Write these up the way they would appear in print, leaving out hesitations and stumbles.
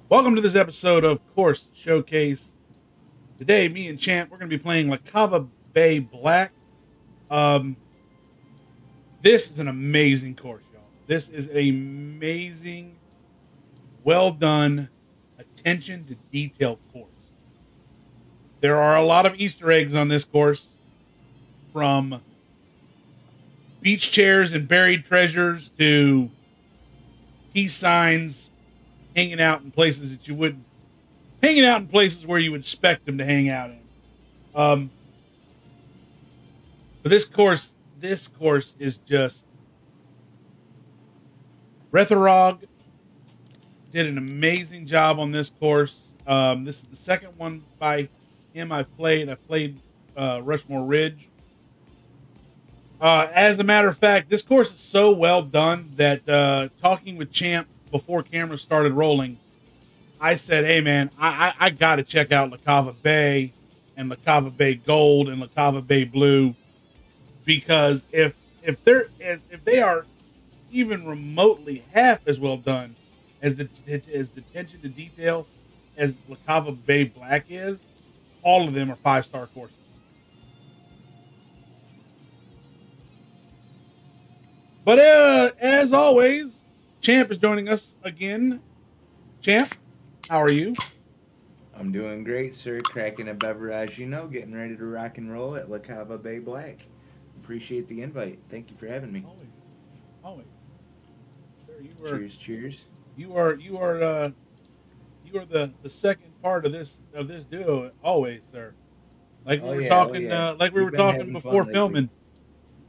Welcome to this episode of Course Showcase. Today, me and Champ, we're going to be playing LaCava Bay Black. This is an amazing course, y'all. This is an amazing, well done, attention to detail course. There are a lot of Easter eggs on this course, from beach chairs and buried treasures to peace signs, hanging out in places that you wouldn't, hanging out in places where you would expect them to hang out in. But this course is just, Thorogood did an amazing job on this course. This is the second one by him I've played. I've played Rushmore Ridge. As a matter of fact, this course is so well done that talking with Champ before cameras started rolling, I said, hey man, I got to check out LaCava Bay and LaCava Bay Gold and LaCava Bay Blue, because if they are even remotely half as well done as the attention to detail as LaCava Bay Black is, all of them are 5-star courses. But as always, Champ is joining us again. Champ, how are you? I'm doing great, sir. Cracking a beverage, getting ready to rock and roll at LaCava Bay Black. Appreciate the invite. Thank you for having me. Always. Sir, Cheers. You are the second part of this duo. Always, sir. Like we were talking, like we were talking before filming.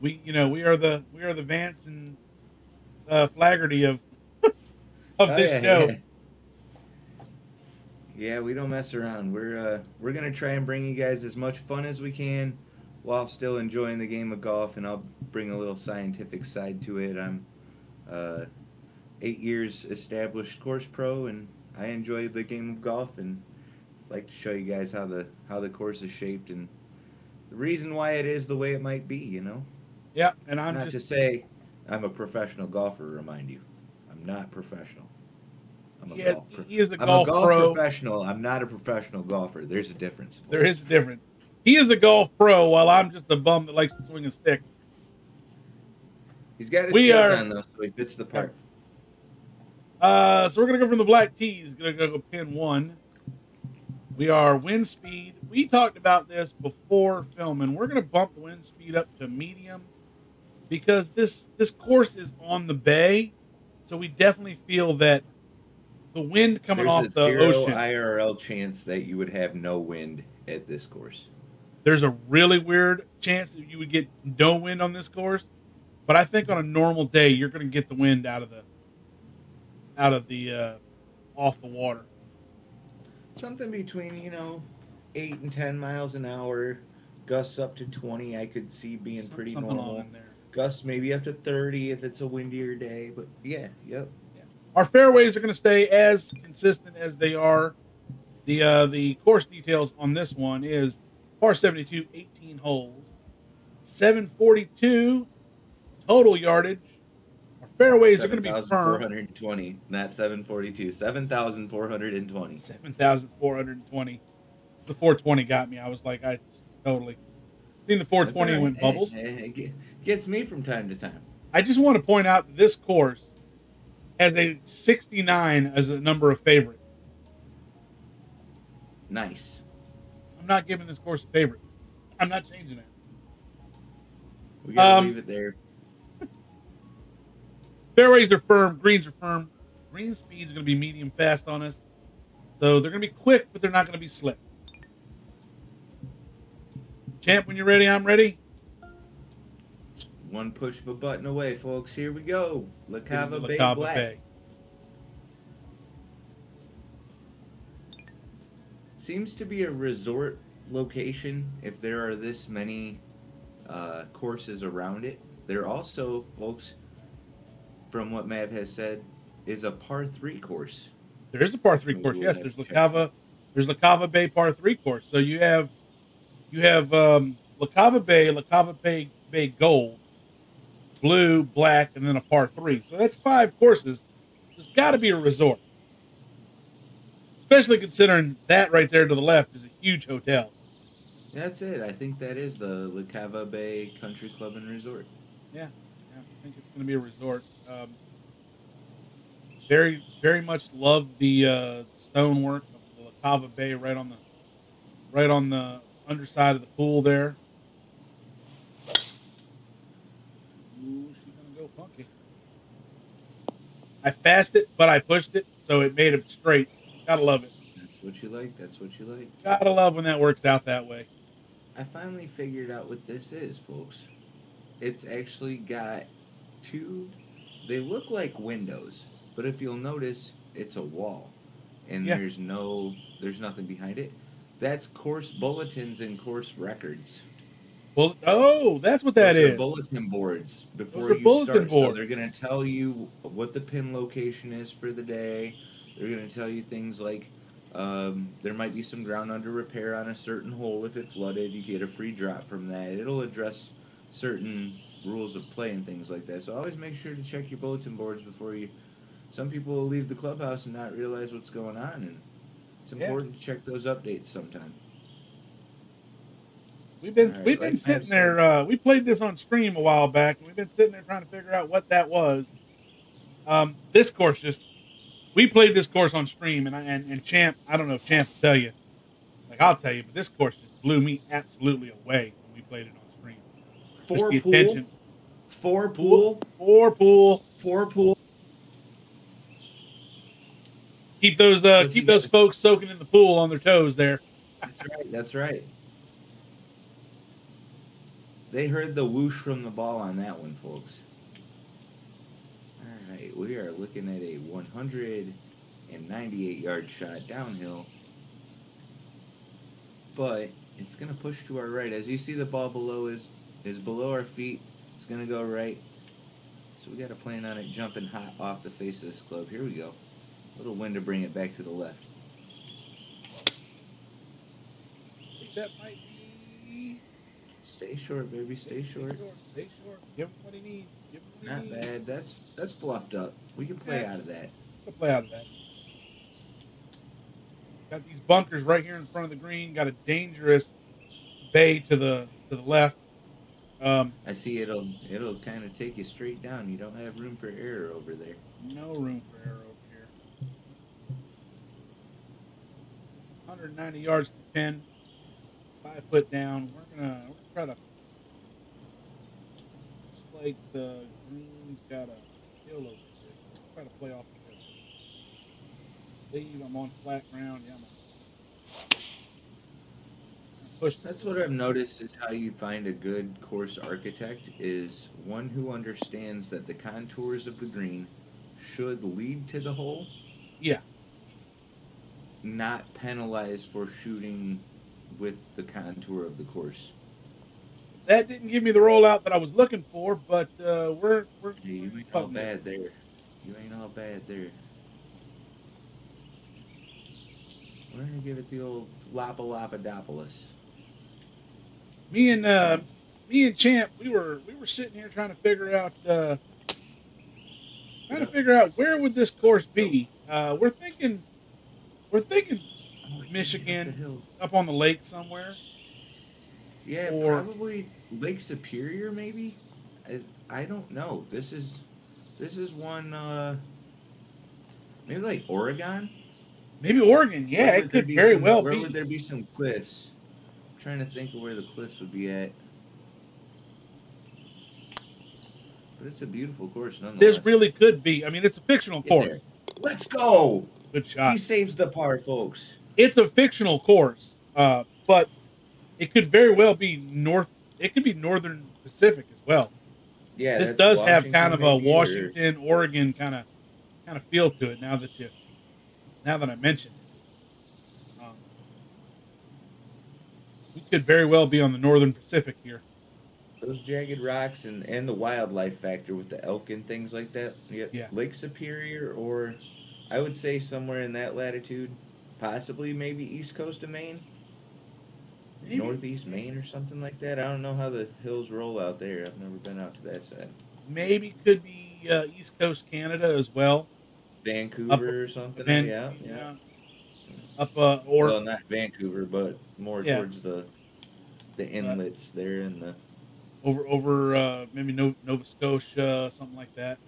We are the Vance and Flaherty of this show. Yeah, we don't mess around. We're gonna try and bring you guys as much fun as we can while still enjoying the game of golf, and I'll bring a little scientific side to it. I'm 8 years established course pro, and I enjoy the game of golf and like to show you guys how the course is shaped and the reason why it is the way it might be. Yeah, and I'm not to say I'm a professional golfer. Remind you, I'm not professional. He is a golf pro. Professional. I'm not a professional golfer. There's a difference. There is a difference. He is a golf pro, while I'm just a bum that likes to swing a stick. He's got his skills on though, so he fits the part. So we're gonna go from the black tees. Gonna go pin 1. We are wind speed. We talked about this before filming. We're gonna bump the wind speed up to medium, because this course is on the bay, so we definitely feel that the wind coming off the ocean. There's a IRL chance that you would have no wind at this course. There's a really weird chance that you would get no wind on this course, but I think on a normal day you're going to get the wind out of the off the water. Something between 8 and 10 miles an hour, gusts up to 20. I could see being pretty normal. In there. Gusts maybe up to 30 if it's a windier day, but yeah. Our fairways are going to stay as consistent as they are. The course details on this one is par 72, 18 holes, 742 total yardage. Our fairways are going to be firm. 7,420, not 742. 7,420. 7,420. The 420 got me. I was like, I totally seen the 420 and went bubbles. It gets me from time to time. I just want to point out that this course has a 69 as a number of favorite. Nice. I'm not giving this course a favorite. I'm not changing it. We gotta leave it there. Fairways are firm. Greens are firm. Green speed is going to be medium fast on us. So they're going to be quick, but they're not going to be slick. Champ, when you're ready, I'm ready. One push of a button away, folks. Here we go. LaCava Bay Black. Bay. Seems to be a resort location if there are this many courses around it. There also, folks, from what Mav has said, is a par 3 course. There is a par 3 course. Yes, there's LaCava Bay par 3 course. So you have LaCava Bay Gold, Blue, Black, and then a par 3. So that's 5 courses. There's got to be a resort. especially considering that right there to the left is a huge hotel. That's it. I think that is the LaCava Bay Country Club and Resort. Yeah, I think it's going to be a resort. Very, very much love the stonework of the LaCava Bay right on the underside of the pool there. Ooh, she's gonna go funky. I fast it, but I pushed it, so it made it straight. Gotta love it. That's what you like. That's what you like. Gotta love when that works out that way. I finally figured out what this is, folks. It's actually got two. They look like windows, but if you'll notice, it's a wall, and there's nothing behind it. That's course bulletins and course records. Well, that's what that is. Bulletin boards before you start. So they're going to tell you what the pin location is for the day. They're going to tell you things like there might be some ground under repair on a certain hole. If it flooded, you get a free drop from that. It'll address certain rules of play and things like that. So always make sure to check your bulletin boards before you. Some people will leave the clubhouse and not realize what's going on, and it's important to check those updates sometime. We've been sitting there. We played this on stream a while back, and we've been sitting there trying to figure out what that was. This course we played this course on stream, and Champ. I don't know if Champ will tell you. Like I'll tell you, but this course just blew me absolutely away when we played it on stream. Four pool. Keep those folks soaking in the pool on their toes there. That's right. They heard the whoosh from the ball on that one, folks. All right, we are looking at a 198-yard shot downhill. But it's going to push to our right. As you see, the ball below is below our feet. It's going to go right. So we got to plan on it jumping hot off the face of this club. Here we go. A little wind to bring it back to the left. I think that might be... Stay short, baby. Stay short. Stay short. Give him what he needs. Not bad. That's fluffed up. We can play out of that. We'll play out of that. Got these bunkers right here in front of the green. Got a dangerous bay to the left. I see it'll kind of take you straight down. You don't have room for error over there. No room for error over here. 190 yards to the pin. 5 foot down. We're gonna try to. It's like the green's got a hill over there. We'll try to play off the hill. Leave. I'm on flat ground. Yeah, That's what I've noticed is how you find a good course architect is one who understands that the contours of the green should lead to the hole. Yeah. Not penalize for shooting with the contour of the course. That didn't give me the rollout that I was looking for, but we're you ain't all bad there. You ain't all bad there. We're gonna give it the old Flopalopadopolis. Me and Champ, we were sitting here trying to figure out where would this course be. We're thinking Michigan, up on the lake somewhere. Yeah, or probably Lake Superior, maybe. I don't know. This is one maybe like Oregon. Maybe Oregon. Yeah, it could very well be. Where would there be some cliffs? I'm trying to think of where the cliffs would be at. But it's a beautiful course nonetheless. This really could be. I mean, it's a fictional course. Let's go. Good shot. He saves the par, folks. It's a fictional course, but it could very well be north. It could be Northern Pacific as well. Yeah, this does have kind of a Washington, Oregon kind of feel to it. Now that I mentioned it, we could very well be on the Northern Pacific here. Those jagged rocks and the wildlife factor with the elk and things like that. Yeah. Lake Superior, or I would say somewhere in that latitude, possibly maybe east coast of Maine, maybe. Northeast Maine or something like that. I don't know how the hills roll out there. I've never been out to that side. Maybe could be East Coast Canada as well. Vancouver or something. Yeah. up or Well, not Vancouver, but more yeah, towards the inlets there and the. over maybe Nova Scotia, something like that.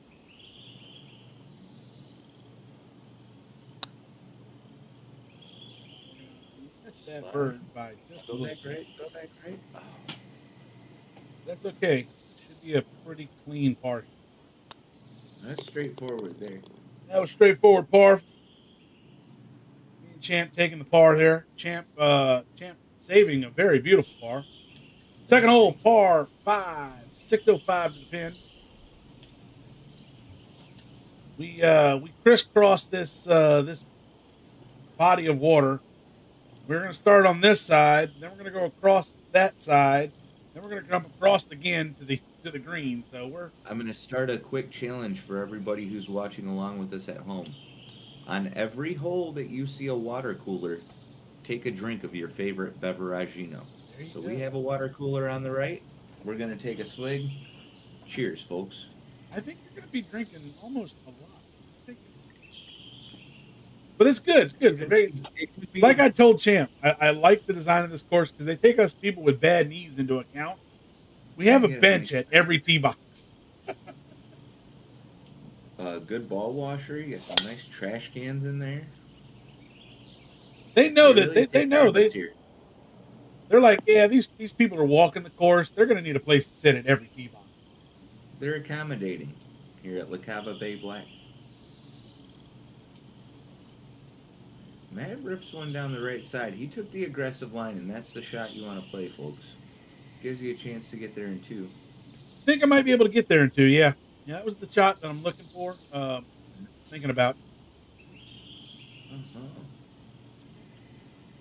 Miss that Sorry. bird by just a Go little back bit. right. Go back right. Oh, That's okay. Should be a pretty clean par. that's straightforward there. That was straightforward par. Me and Champ taking the par there. Champ saving a very beautiful par. Second hole, par 5, 605 to the pin. We crisscrossed this body of water. We're going to start on this side, then we're going to go across that side, then we're going to come across again to the green. So I'm going to start a quick challenge for everybody who's watching along with us at home. On every hole that you see a water cooler, take a drink of your favorite beveragino. So we have a water cooler on the right. We're going to take a swig. Cheers, folks. I think you're going to be drinking almost a lot. But it's good. It's good. Like I told Champ, I like the design of this course because they take us people with bad knees into account. We have a bench at every tee box. Good ball washer. You got some nice trash cans in there. They know that they know they're like, yeah, these people are walking the course. They're going to need a place to sit at every tee box. They're accommodating here at LaCava Bay Black. Matt rips one down the right side. He took the aggressive line, and that's the shot you want to play, folks. Gives you a chance to get there in 2. I think I might be able to get there in 2, yeah. Yeah, that was the shot that I'm looking for, thinking about. Uh-huh.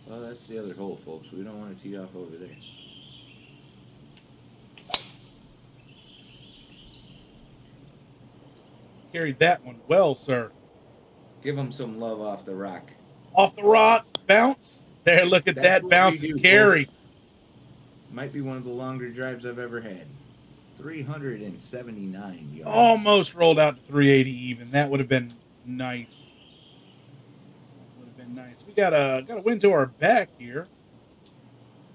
Well, that's the other hole, folks. We don't want to tee off over there. Carried that one well, sir. Give him some love off the rock. Off the rock, bounce. There, look at that bounce and carry. Folks. Might be one of the longer drives I've ever had. 379 yards. Almost rolled out to 380 even. That would have been nice. We got a wind to our back here.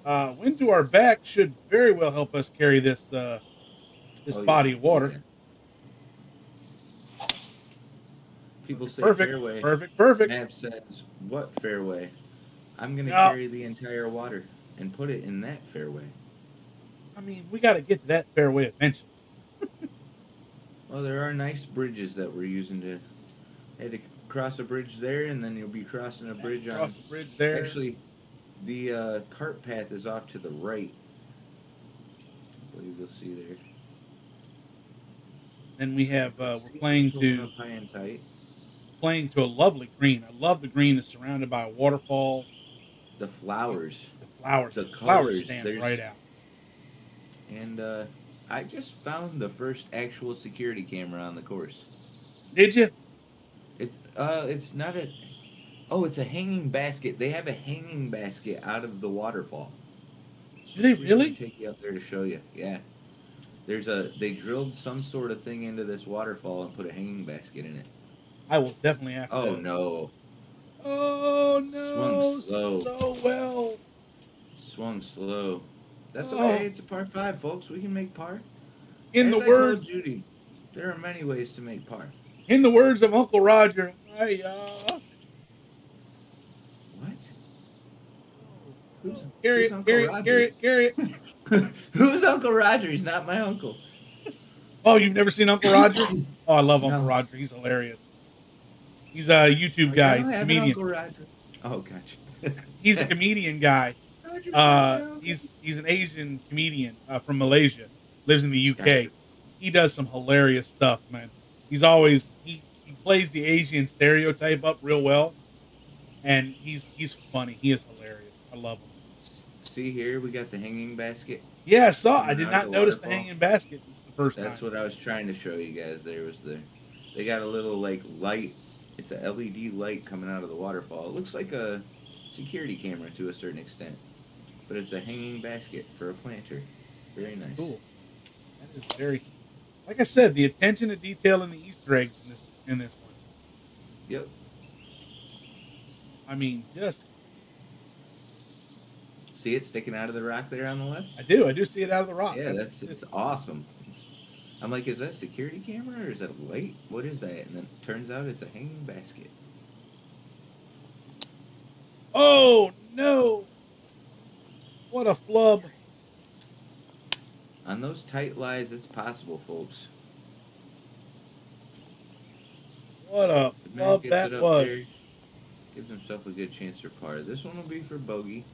Wind to our back should very well help us carry this body of water. Yeah. People say perfect, fairway. Perfect. Mav says, what fairway? I'm going to carry the entire water and put it in that fairway. I mean, we got to get to that fairway eventually. Well, there are nice bridges that we're using to head to cross a bridge there, and then you'll be crossing a bridge on. Cross the bridge there. Actually, the cart path is off to the right. I believe you'll see there. And we have we're playing to high and tight. Playing to a lovely green. I love the green that's surrounded by a waterfall. The flowers. The flowers stand right out. And I just found the first actual security camera on the course. Did you? It's not a. Oh, it's a hanging basket. They have a hanging basket out of the waterfall. Do they really? I'll take you up there to show you. Yeah. They drilled some sort of thing into this waterfall and put a hanging basket in it. I will definitely have to. Oh, no. Oh, no. Swung slow. So well. Swung slow. That's okay. It's a par 5, folks. We can make par. In As the I words, told Judy, there are many ways to make par. In the words of Uncle Roger, What? Who's Who's Uncle Roger? He's not my uncle. Oh, you've never seen Uncle Roger? Oh, I love Uncle Roger. He's hilarious. He's a YouTube guy. He's a comedian. Uncle Roger. Oh, gotcha. He's a comedian guy. He's an Asian comedian from Malaysia. Lives in the UK. Gotcha. He does some hilarious stuff, man. He's always he plays the Asian stereotype up real well, and he's funny. He is hilarious. I love him. See here, we got the hanging basket. Yeah, I saw. I did not notice the hanging basket the first time. That's what I was trying to show you guys. They got a little like light. It's a LED light coming out of the waterfall. It looks like a security camera to a certain extent, but it's a hanging basket for a planter. Very nice. Cool. That is very. Like I said, the attention to detail in the Easter eggs in this one. Yep. I mean, just See it sticking out of the rock there on the left? I do see it out of the rock. Yeah, it's awesome. I'm like, is that a security camera or is that a light? What is that? And then it turns out it's a hanging basket. Oh no! What a flub! On those tight lies, it's possible, folks. What a The man flub gets that it up was. there, gives himself a good chance for par. This one will be for bogey.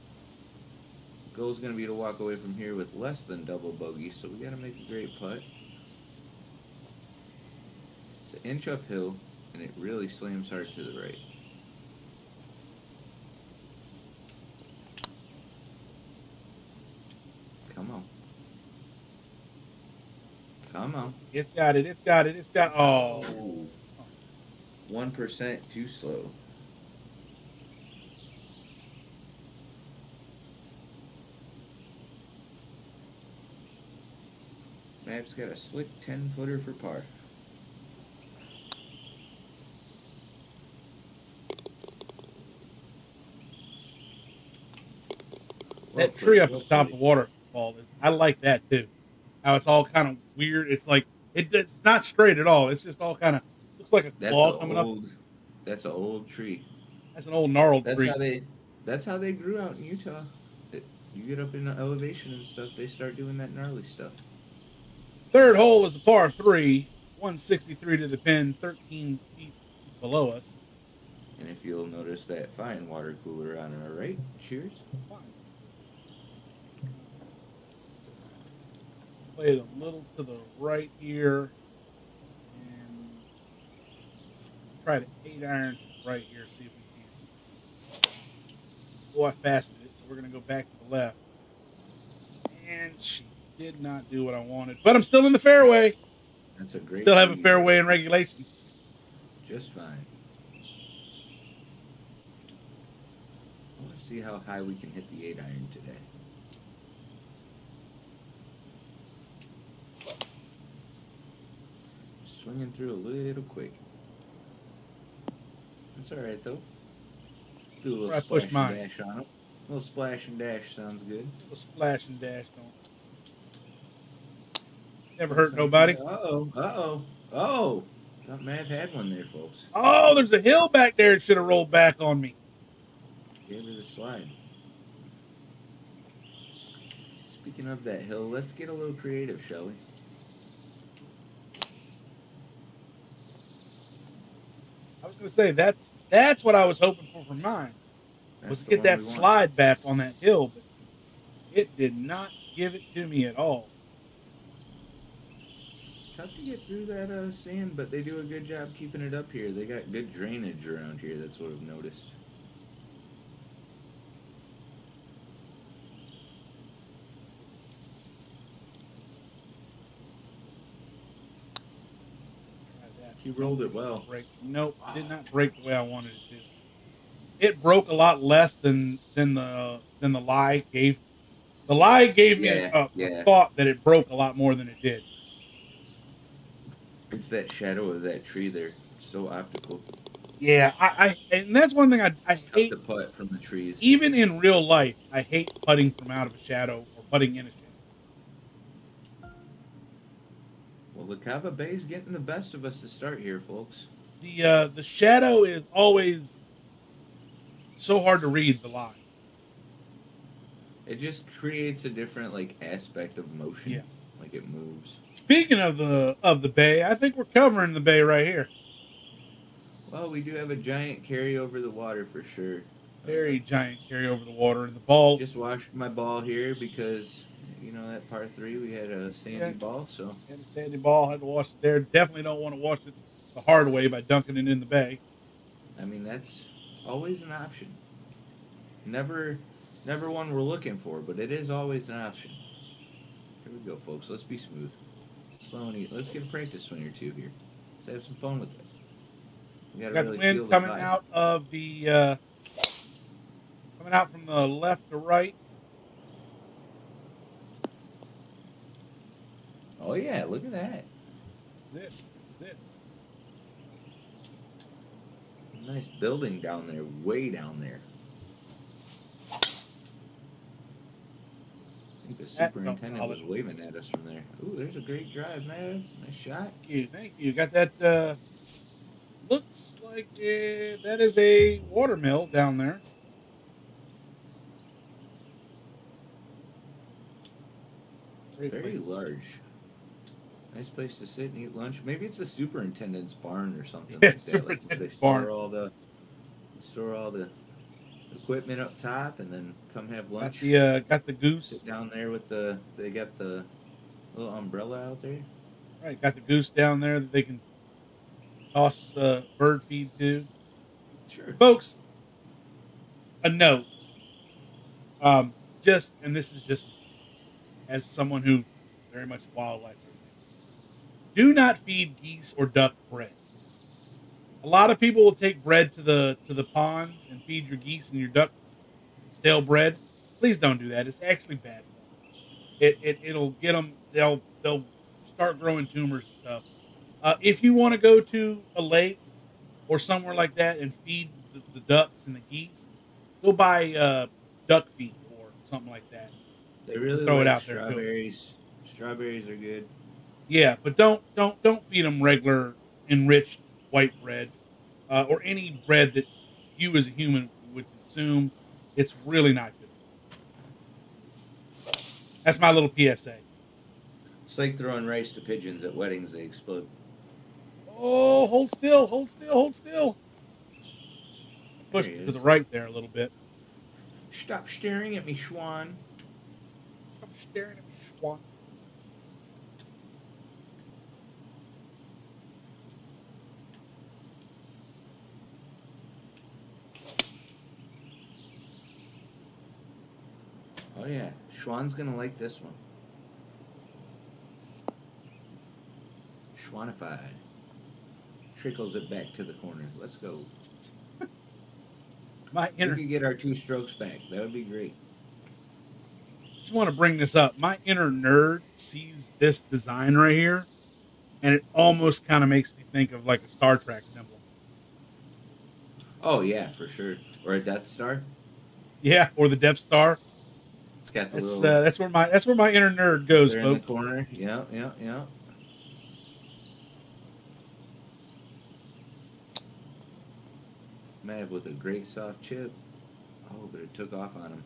Goal is going to be to walk away from here with less than double bogey, so we got to make a great putt. It's an inch uphill, and it really slams hard to the right. Come on. Come on. It's got it. It's got it. It's got. Oh. 1% too slow. Map's got a slick 10-footer for par. That tree up at the top of the waterfall, I like that too. How it's all kind of weird. It's like it's not straight at all. It's just all kind of looks like a claw coming up. That's an old tree. That's an old gnarled tree. That's how they grew out in Utah. You get up in the elevation and stuff, they start doing that gnarly stuff. Third hole is a par 3, 163 to the pin, 13 feet below us. And if you'll notice that fine water cooler on our right, cheers. Fine. Play it a little to the right here, and try to 8-iron to the right here, see if we can. Oh, I fasted it, so we're going to go back to the left. And she did not do what I wanted, but I'm still in the fairway. That's a great. Still have a fairway in regulation. Just fine. I want to see how high we can hit the 8-iron today. Swinging through a little quick. That's all right though. Do a little splash and dash on them. A little splash and dash sounds good. A little splash and dash don't. Never hurt nobody. Oh. Thought Matt had one there, folks. Oh, there's a hill back there. It should have rolled back on me. Gave it a slide. Speaking of that hill, let's get a little creative, shall we? I was going to say, that's what I was hoping for mine. Was to get that slide back on that hill, but it did not give it to me at all. Tough to get through that sand, but they do a good job keeping it up here. They got good drainage around here, that's what I've noticed. He rolled it well. Nope, did not break the way I wanted it to. It broke a lot less than the lie gave. The lie gave me a thought that it broke a lot more than it did. It's that shadow of that tree there. It's so optical. Yeah, and that's one thing I hate. To putt from the trees. Even in real life, I hate putting from out of a shadow or putting in a shadow. Well, LaCava Bay is getting the best of us to start here, folks. The shadow is always so hard to read the lie. It just creates a different aspect of motion. Yeah. Like it moves. Speaking of the bay, I think we're covering the bay right here. Well, we do have a giant carry over the water for sure. Very giant carry over the water, and the ball. Just washed my ball here because that par 3 we had a sandy ball, so had a sandy ball, had to wash it there. Definitely don't want to wash it the hard way by dunking it in the bay. I mean, that's always an option. Never one we're looking for, but it is always an option. Here we go, folks. Let's be smooth. Slow and eat. Let's get a practice swing or two here. Let's have some fun with it. We got the wind coming out of the coming out from the left to right. Oh yeah, look at that. This is it. Nice building down there, way down there. I think the superintendent was waving at us from there. Ooh, there's a great drive, man. Nice shot. Thank you. Got that, looks like that is a watermill down there. Very large. Nice place to sit and eat lunch. Maybe it's the superintendent's barn or something like that. Superintendent's barn. Store all the equipment up top, and then come have lunch. Got the goose. Sit down there with they got the little umbrella out there. Right, got the goose down there that they can toss bird feed to. Sure, folks. A note. And this is just as someone who very much wildlife. Do not feed geese or duck bread. A lot of people will take bread to the ponds and feed your geese and your ducks stale bread. Please don't do that. It's actually bad for them. It'll get them. They'll start growing tumors and stuff. If you want to go to a lake or somewhere like that and feed the ducks and the geese, go buy duck feed or something like that. They really throw like it out strawberries. There. Strawberries are good. Yeah, but don't feed them regular enriched white bread or any bread that you as a human would consume. It's really not good. That's my little PSA. It's like throwing rice to pigeons at weddings; they explode. Oh, hold still, hold still, hold still. Push to the right there a little bit. Stop staring at me, Schwan. Stop staring at me, Schwan. Oh yeah, Schwan's gonna like this one. Schwanified. Trickles it back to the corner. Let's go. We could get our 2 strokes back. That would be great. Just want to bring this up. My inner nerd sees this design right here, and it almost kind of makes me think of like a Star Trek symbol. Oh yeah, for sure. Or a Death Star. Yeah, or the Death Star. It's got the little. That's where my inner nerd goes, folks. In the corner. Yeah. Mav with a great soft chip. Oh, but it took off on him.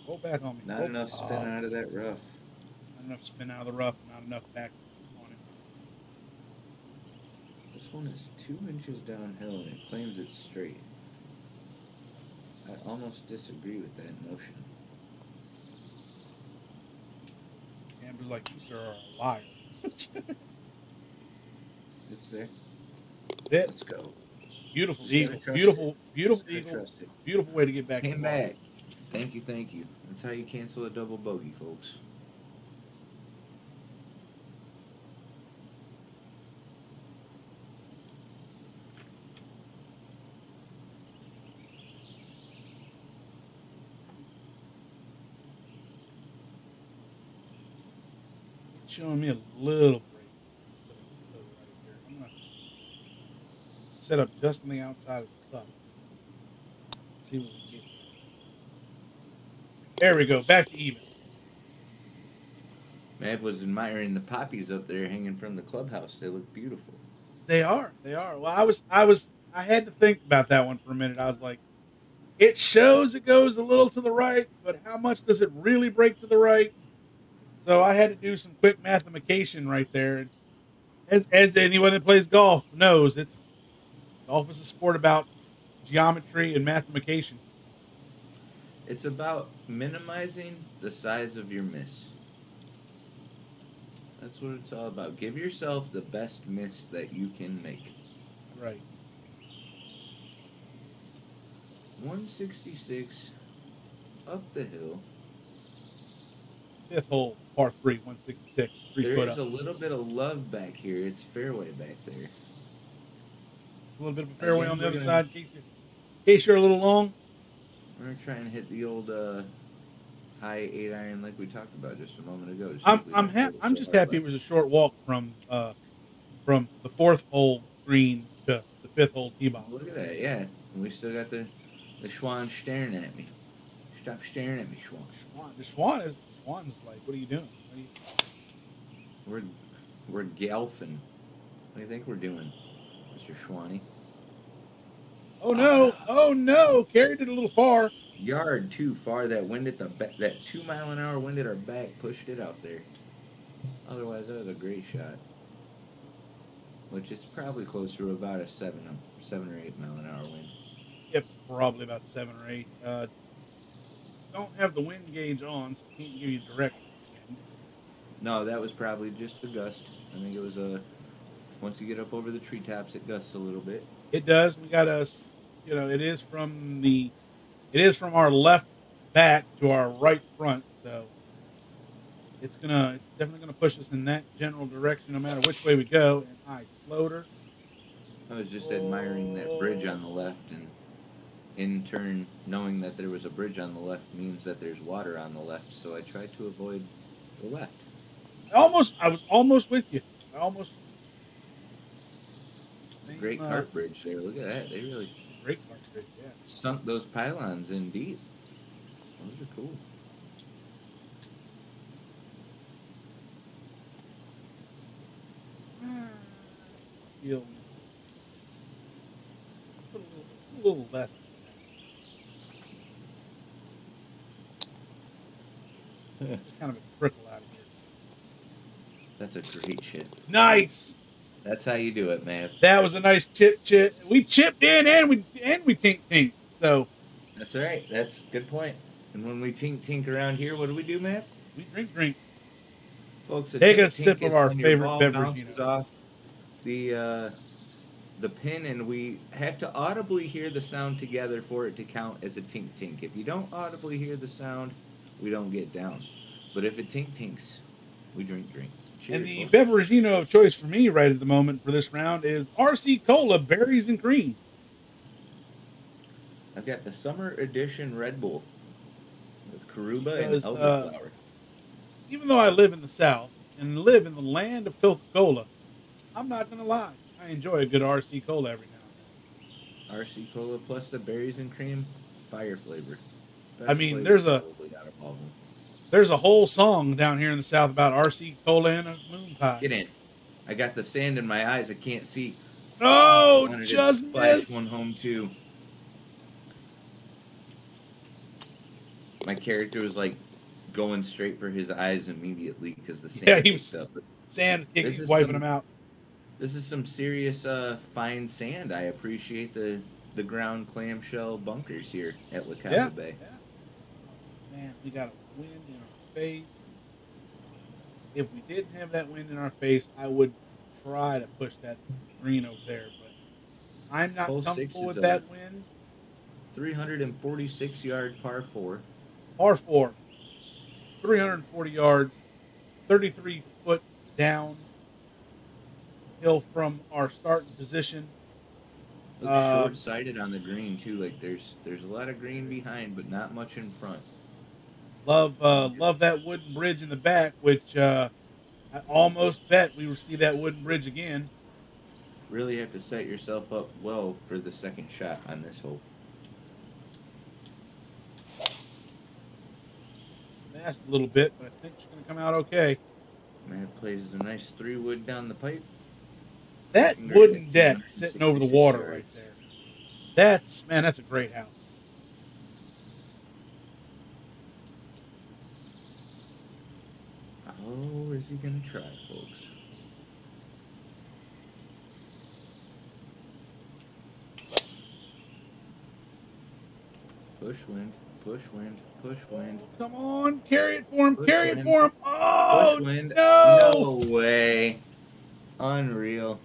Go back on me. Not enough spin out of that rough. Not enough spin out of the rough. Not enough back on it. This one is 2 inches downhill and it claims it's straight. I almost disagree with that notion. Amber's like, you sir are a liar. It's there. Let's go. Beautiful eagle. Beautiful eagle. Beautiful way to get back. Came back. Thank you. That's how you cancel a double bogey, folks. It's showing me a little break. I'm going to set up just on the outside of the cup. See what we get. There we go. Back to even. Mav was admiring the poppies up there hanging from the clubhouse. They look beautiful. They are. Well, I had to think about that one for a minute. I was like, it shows it goes a little to the right, but how much does it really break to the right? So I had to do some quick mathematication right there. As anyone that plays golf knows, golf is a sport about geometry and mathematication. It's about minimizing the size of your miss. That's what it's all about. Give yourself the best miss that you can make. Right. 166 up the hill. 5th hole, par 3, 166. There's a little bit of love back here. It's fairway back there. A little bit of a fairway on the other side in case you're a little long. We're going to try and hit the old high 8-iron like we talked about just a moment ago. I'm just happy it was a short walk from the 4th hole green to the fifth hole tee box. Look at that, yeah. And we still got the Schwan staring at me. Stop staring at me, Schwan. The Schwan's like, what are you doing? We're golfing. What do you think we're doing, Mr. Schwani? Oh no! Oh no! Carried it a little far. Yard too far. That wind at the back, that 2 mile an hour wind at our back pushed it out there. Otherwise, that was a great shot. Which is probably closer to about a 7 or 8 mile an hour wind. Yep, probably about 7 or 8. Don't have the wind gauge on, so I can't give you direct. No, that was probably just a gust. I think it was once you get up over the treetops, it gusts a little bit. It does. We got us. It is from our left back to our right front, so it's definitely gonna push us in that general direction, no matter which way we go. And I slowed her. I was just admiring that bridge on the left, and in turn, knowing that there was a bridge on the left means that there's water on the left, so I tried to avoid the left. I was almost with you. Great cart bridge there. Look at that. They really great cart bridge, yeah. Sunk those pylons in deep. Those are cool. Feel a little less. Just kind of a trickle out of here. That's a great chip. Nice. That's how you do it, man. That was a nice chip. We chipped in and we tink. So that's all right. That's a good point. And when we tink around here, what do we do, man? We drink. Folks, take a sip of our favorite beverage. Bounces off the pin, and we have to audibly hear the sound together for it to count as a tink. If you don't audibly hear the sound, we don't get down. But if it tinks, we drink. Cheers, and the beverage of choice for me right at the moment for this round is RC Cola Berries and Cream. I've got the Summer Edition Red Bull with Caruba and elderflower. Even though I live in the South and live in the land of Coca-Cola, I'm not going to lie. I enjoy a good RC Cola every now and then. RC Cola plus the berries and cream, fire flavor. I mean, there's a whole song down here in the South about RC Cola and a moon pie. Get in. I got the sand in my eyes. I can't see. Oh, just missed. One home too. My character was like going straight for his eyes immediately because the sand. Yeah, he was sand kicking, wiping him out. This is some serious fine sand. I appreciate the ground clamshell bunkers here at LaCava Bay. Yeah. Man, we got a wind in our face. If we didn't have that wind in our face, I would try to push that green over there, but I'm not comfortable with that wind. 346 yard par 4. Par 4. 340 yards, 33 foot down hill from our starting position. Looks short-sighted on the green too. Like there's a lot of green behind, but not much in front. Love that wooden bridge in the back, which I almost bet we will see that wooden bridge again. Really have to set yourself up well for the second shot on this hole. Messed a little bit, but I think she's going to come out okay. Man, plays a nice 3-wood down the pipe. That wooden deck sitting over the water right there. That's a great house. Oh, is he going to try, folks? Push wind, push wind, push wind. Oh, come on, carry it for him, carry it for him. Oh, push wind. No. No way. Unreal.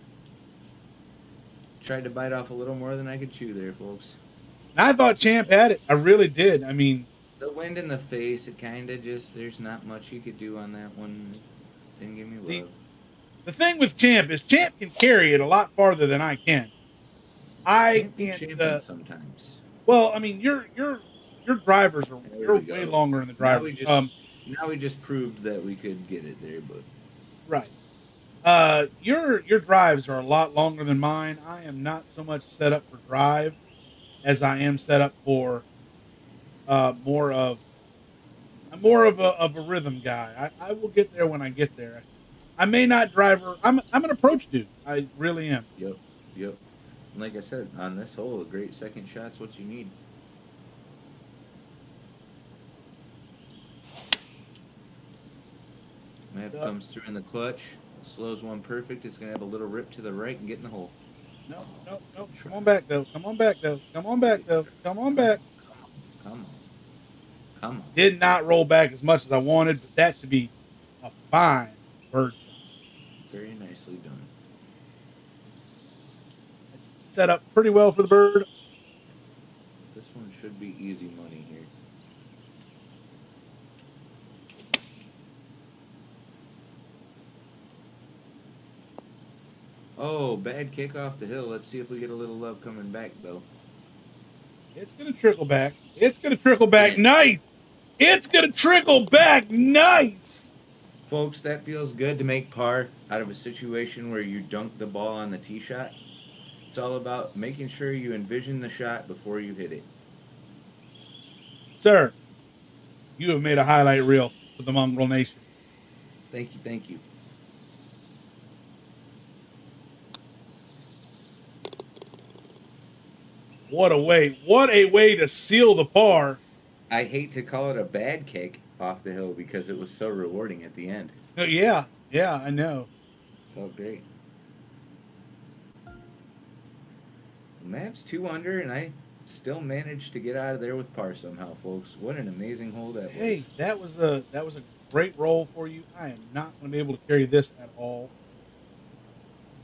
Tried to bite off a little more than I could chew there, folks. I thought Champ had it. I really did. I mean, the wind in the face, it kind of just, there's not much you could do on that one. Didn't give me love. The thing with Champ is Champ can carry it a lot farther than I can. I can't. Sometimes. Well, I mean, your drivers are way longer in the driver. Now we just proved that we could get it there, but right. Your drives are a lot longer than mine. I am not so much set up for drive as I am set up for more of. I'm more of a rhythm guy. I will get there when I get there. I may not drive her. I'm an approach dude. I really am. Yep, yep. And like I said, on this hole, a great second shot's what you need. Mav comes through in the clutch, slows one perfect. It's gonna have a little rip to the right and get in the hole. No, no, no. Come on back though. Come on back though. Come on back though. Come on back. Come on. Come on. Did not roll back as much as I wanted, but that should be a fine bird shot. Very nicely done. Set up pretty well for the bird. This one should be easy money here. Oh, bad kick off the hill. Let's see if we get a little love coming back, though. It's going to trickle back. It's going to trickle back. Nice. It's going to trickle back. Nice. Folks, that feels good to make par out of a situation where you dunk the ball on the tee shot. It's all about making sure you envision the shot before you hit it. Sir, you have made a highlight reel for the Mongrel Nation. Thank you, thank you. What a way to seal the par. I hate to call it a bad kick off the hill because it was so rewarding at the end. Yeah, I know. Felt great. Mav's 2 under, and I still managed to get out of there with par somehow, folks. What an amazing hole that was. Hey, that was a great roll for you. I am not going to be able to carry this at all.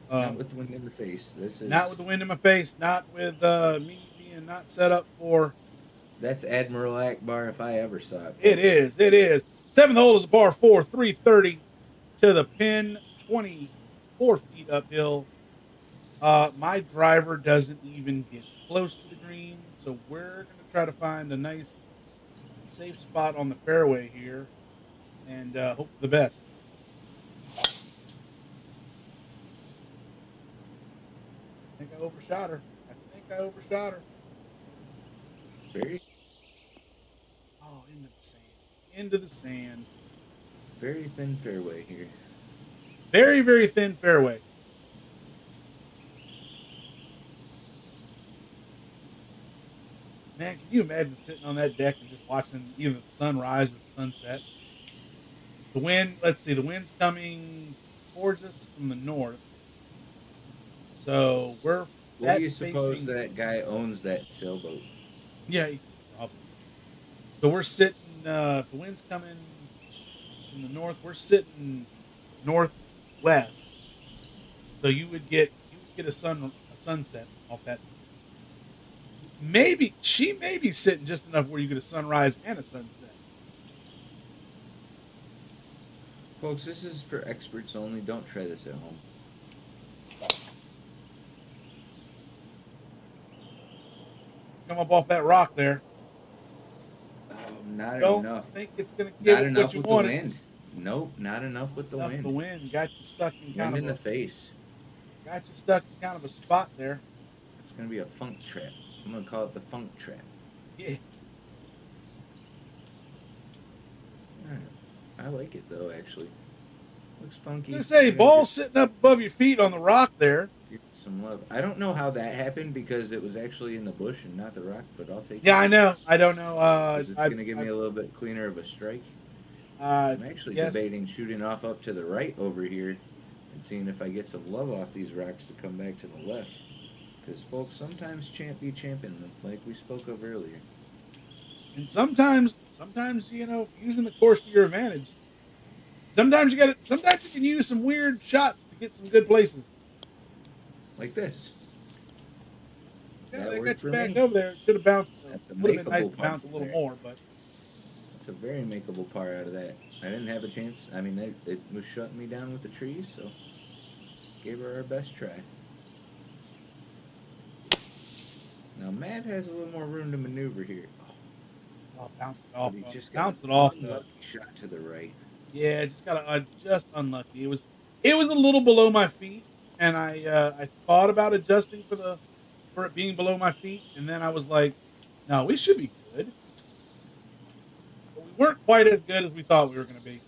Not with the wind in the face. This is not with the wind in my face. Not with me being not set up for. That's Admiral Akbar if I ever saw it. It is. 7th hole is a par 4, 330 to the pin, 24 feet uphill. My driver doesn't even get close to the green, so we're going to try to find a nice, safe spot on the fairway here and hope for the best. I think I overshot her. Very. Oh, into the sand. Very thin fairway here. Very, very thin fairway. Man, can you imagine sitting on that deck and just watching either the sunrise or the sunset? The wind, let's see, the wind's coming towards us from the north. So what do you suppose that guy owns that sailboat? Yeah, probably. So we're sitting, the wind's coming from the north. We're sitting northwest. So you would get a sunset off that. She may be sitting just enough where you get a sunrise and a sunset. Folks, this is for experts only. Don't try this at home. Come up off that rock there. Not Don't enough. think it's going to give not it enough what you with wanted. the wind. Nope, not enough with the wind. The wind got you stuck in Wind in the face. Got you stuck in kind of a spot there. It's going to be a funk trap. I'm going to call it the funk trap. Yeah. I like it, though, actually. Looks funky. I was gonna say, ball's sitting up above your feet on the rock there. Give it some love. I don't know how that happened because it was actually in the bush and not the rock, but I'll take it. Yeah, I know. I don't know. It's going to give me a little bit cleaner of a strike. I'm actually debating shooting off up to the right over here and seeing if I get some love off these rocks to come back to the left. Because, folks, sometimes champ be champing them, like we spoke of earlier. And sometimes, using the course to your advantage. Sometimes you can use some weird shots to get some good places. Like this. Yeah, they got you back over there. It should have bounced. Would have been nice to bounce a little more, but it's a very makeable par out of that. I didn't have a chance. I mean, it was shutting me down with the trees, so gave her our best try. Now Matt has a little more room to maneuver here. Oh, bounced it off. Just bounced it off. Lucky shot to the right. Yeah, just got just unlucky. It was It was a little below my feet, and I thought about adjusting for it being below my feet, and then I was like, no, we should be good. But we weren't quite as good as we thought we were going to be.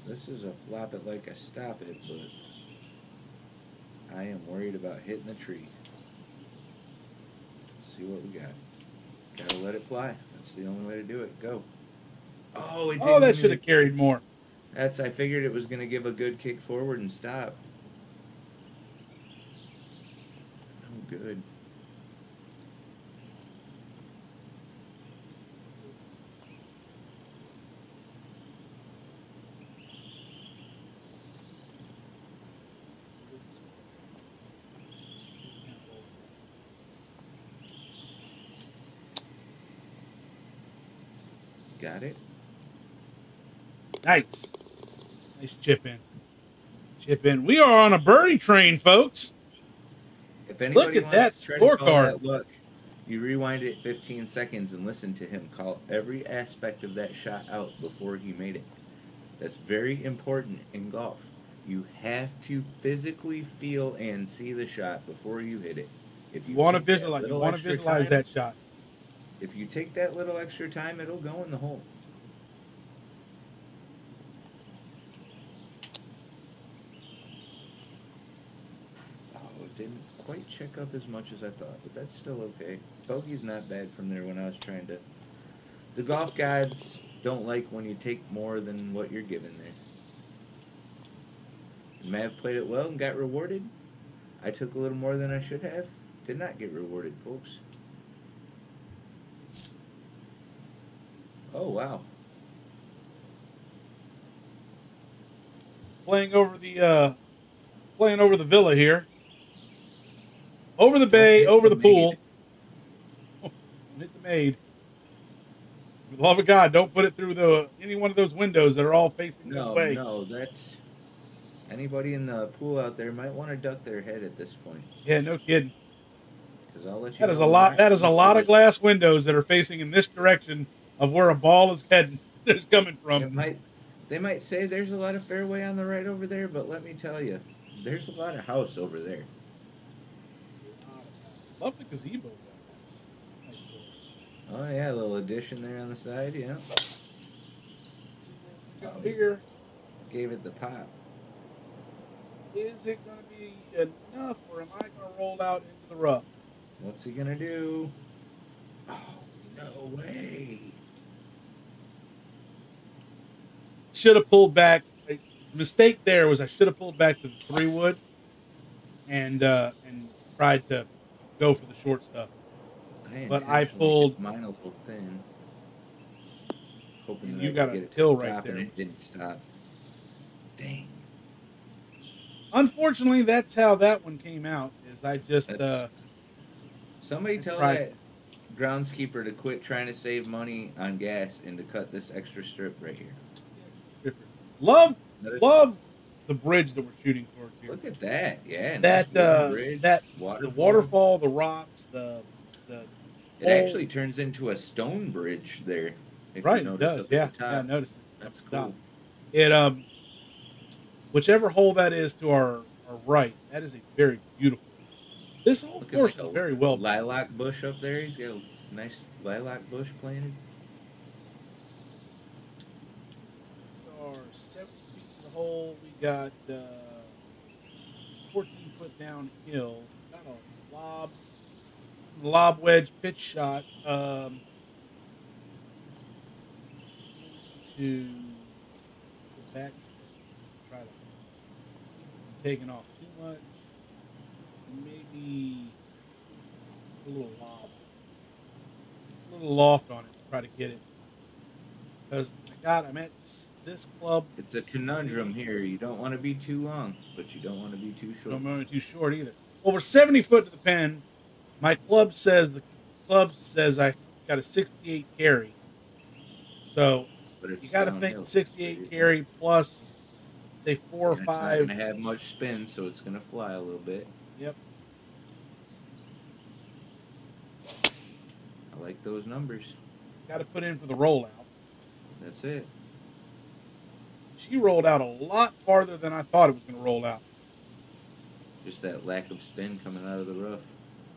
This is a flop it like a stop it, but I am worried about hitting the tree. Let's see what we got. Gotta let it fly. That's the only way to do it. Go. Oh, it didn't. Oh, that should have carried more. I figured it was going to give a good kick forward and stop. Oh, good. Got it. Nice. Nice chip in. Chip in. We are on a birdie train, folks. If anybody Look at wants that to try to call scorecard. that luck, you rewind it 15 seconds and listen to him call every aspect of that shot out before he made it. That's very important in golf. You have to physically feel and see the shot before you hit it. If You want to visualize that shot. If you take that little extra time, it'll go in the hole. Oh, it didn't quite check up as much as I thought, but that's still okay. Bogey's not bad from there when I was trying to... The golf gods don't like when you take more than what you're given there. You may have played it well and got rewarded. I took a little more than I should have. Did not get rewarded, folks. Oh, wow. Playing over the villa here. Over the bay, over the pool. Oh, hit the maid. For the love of God, don't put it through any one of those windows that are all facing this way. No, that's... Anybody in the pool out there might want to duck their head at this point. Yeah, no kidding. Because I'll let you That is a lot of glass windows that are facing in this direction of where a ball is heading. It's coming from. They might say there's a lot of fairway on the right over there, but let me tell you, there's a lot of house over there. Love the gazebo. Nice. Oh yeah, a little addition there on the side, yeah. Let's see what we got here. Gave it the pop. Is it going to be enough, or am I going to roll out into the rough? What's he gonna do? Oh, no way. Should have pulled back. The mistake there was I should have pulled back to the 3-wood and tried to go for the short stuff. But I pulled mine a little thin. Hoping you got a hill right there. And it didn't stop. Dang. Unfortunately, that's how that one came out. Is I just somebody tell that groundskeeper to quit trying to save money on gas and to cut this extra strip right here. Love the bridge that we're shooting towards here. Look at that, yeah. Bridge, the waterfall, the rocks, it actually turns into a stone bridge there. Right, it does. Yeah, I noticed it. That's cool. It whichever hole that is to our right, that is a very beautiful. This whole course is very well. Lilac bush up there. He's got a nice lilac bush planted. 70 feet to the hole. We got 14-foot downhill. Got a lob wedge pitch shot to the back. Try to keep taking off too much. Maybe a little loft on it to try to get it. Because I'm at this club. It's a conundrum here. You don't want to be too long, but you don't want to be too short. Don't want to be too short either. Well, we're 70 foot to the pin. My club says I got a 68 carry. So you got to think 68 carry plus say 4 or 5. It's not going to have much spin, so it's going to fly a little bit. Yep. I like those numbers. Got to put in for the rollout. That's it. She rolled out a lot farther than I thought it was going to roll out. Just that lack of spin coming out of the rough.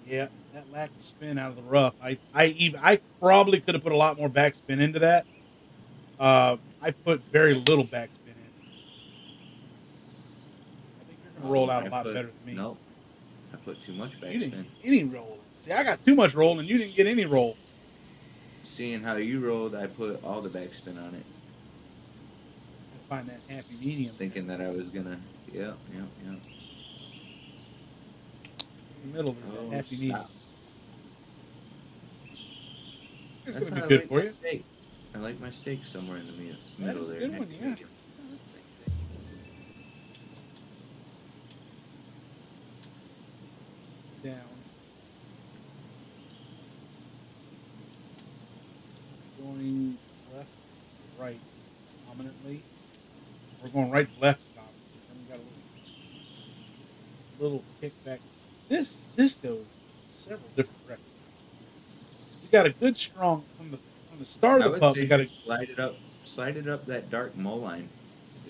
Yeah, that lack of spin out of the rough. I probably could have put a lot more backspin into that. I put very little backspin in. I think you're going to roll out a lot better than me. Nope. I put too much backspin. You didn't get any roll. See, I got too much roll, and you didn't get any roll. Seeing how you rolled, I put all the backspin on it. I find that happy medium. Thinking that I was going to... Yeah. In the middle, there's that happy medium. It's going to be good for you. Steak. I like my steak somewhere in the middle there. That's a good one, yeah. Down. Going left, right, dominantly. We're going right to left dominantly. Then we got a little kickback. This goes several different directions. You got a good strong from the start of the putt. You got to slide it up that dark mow line.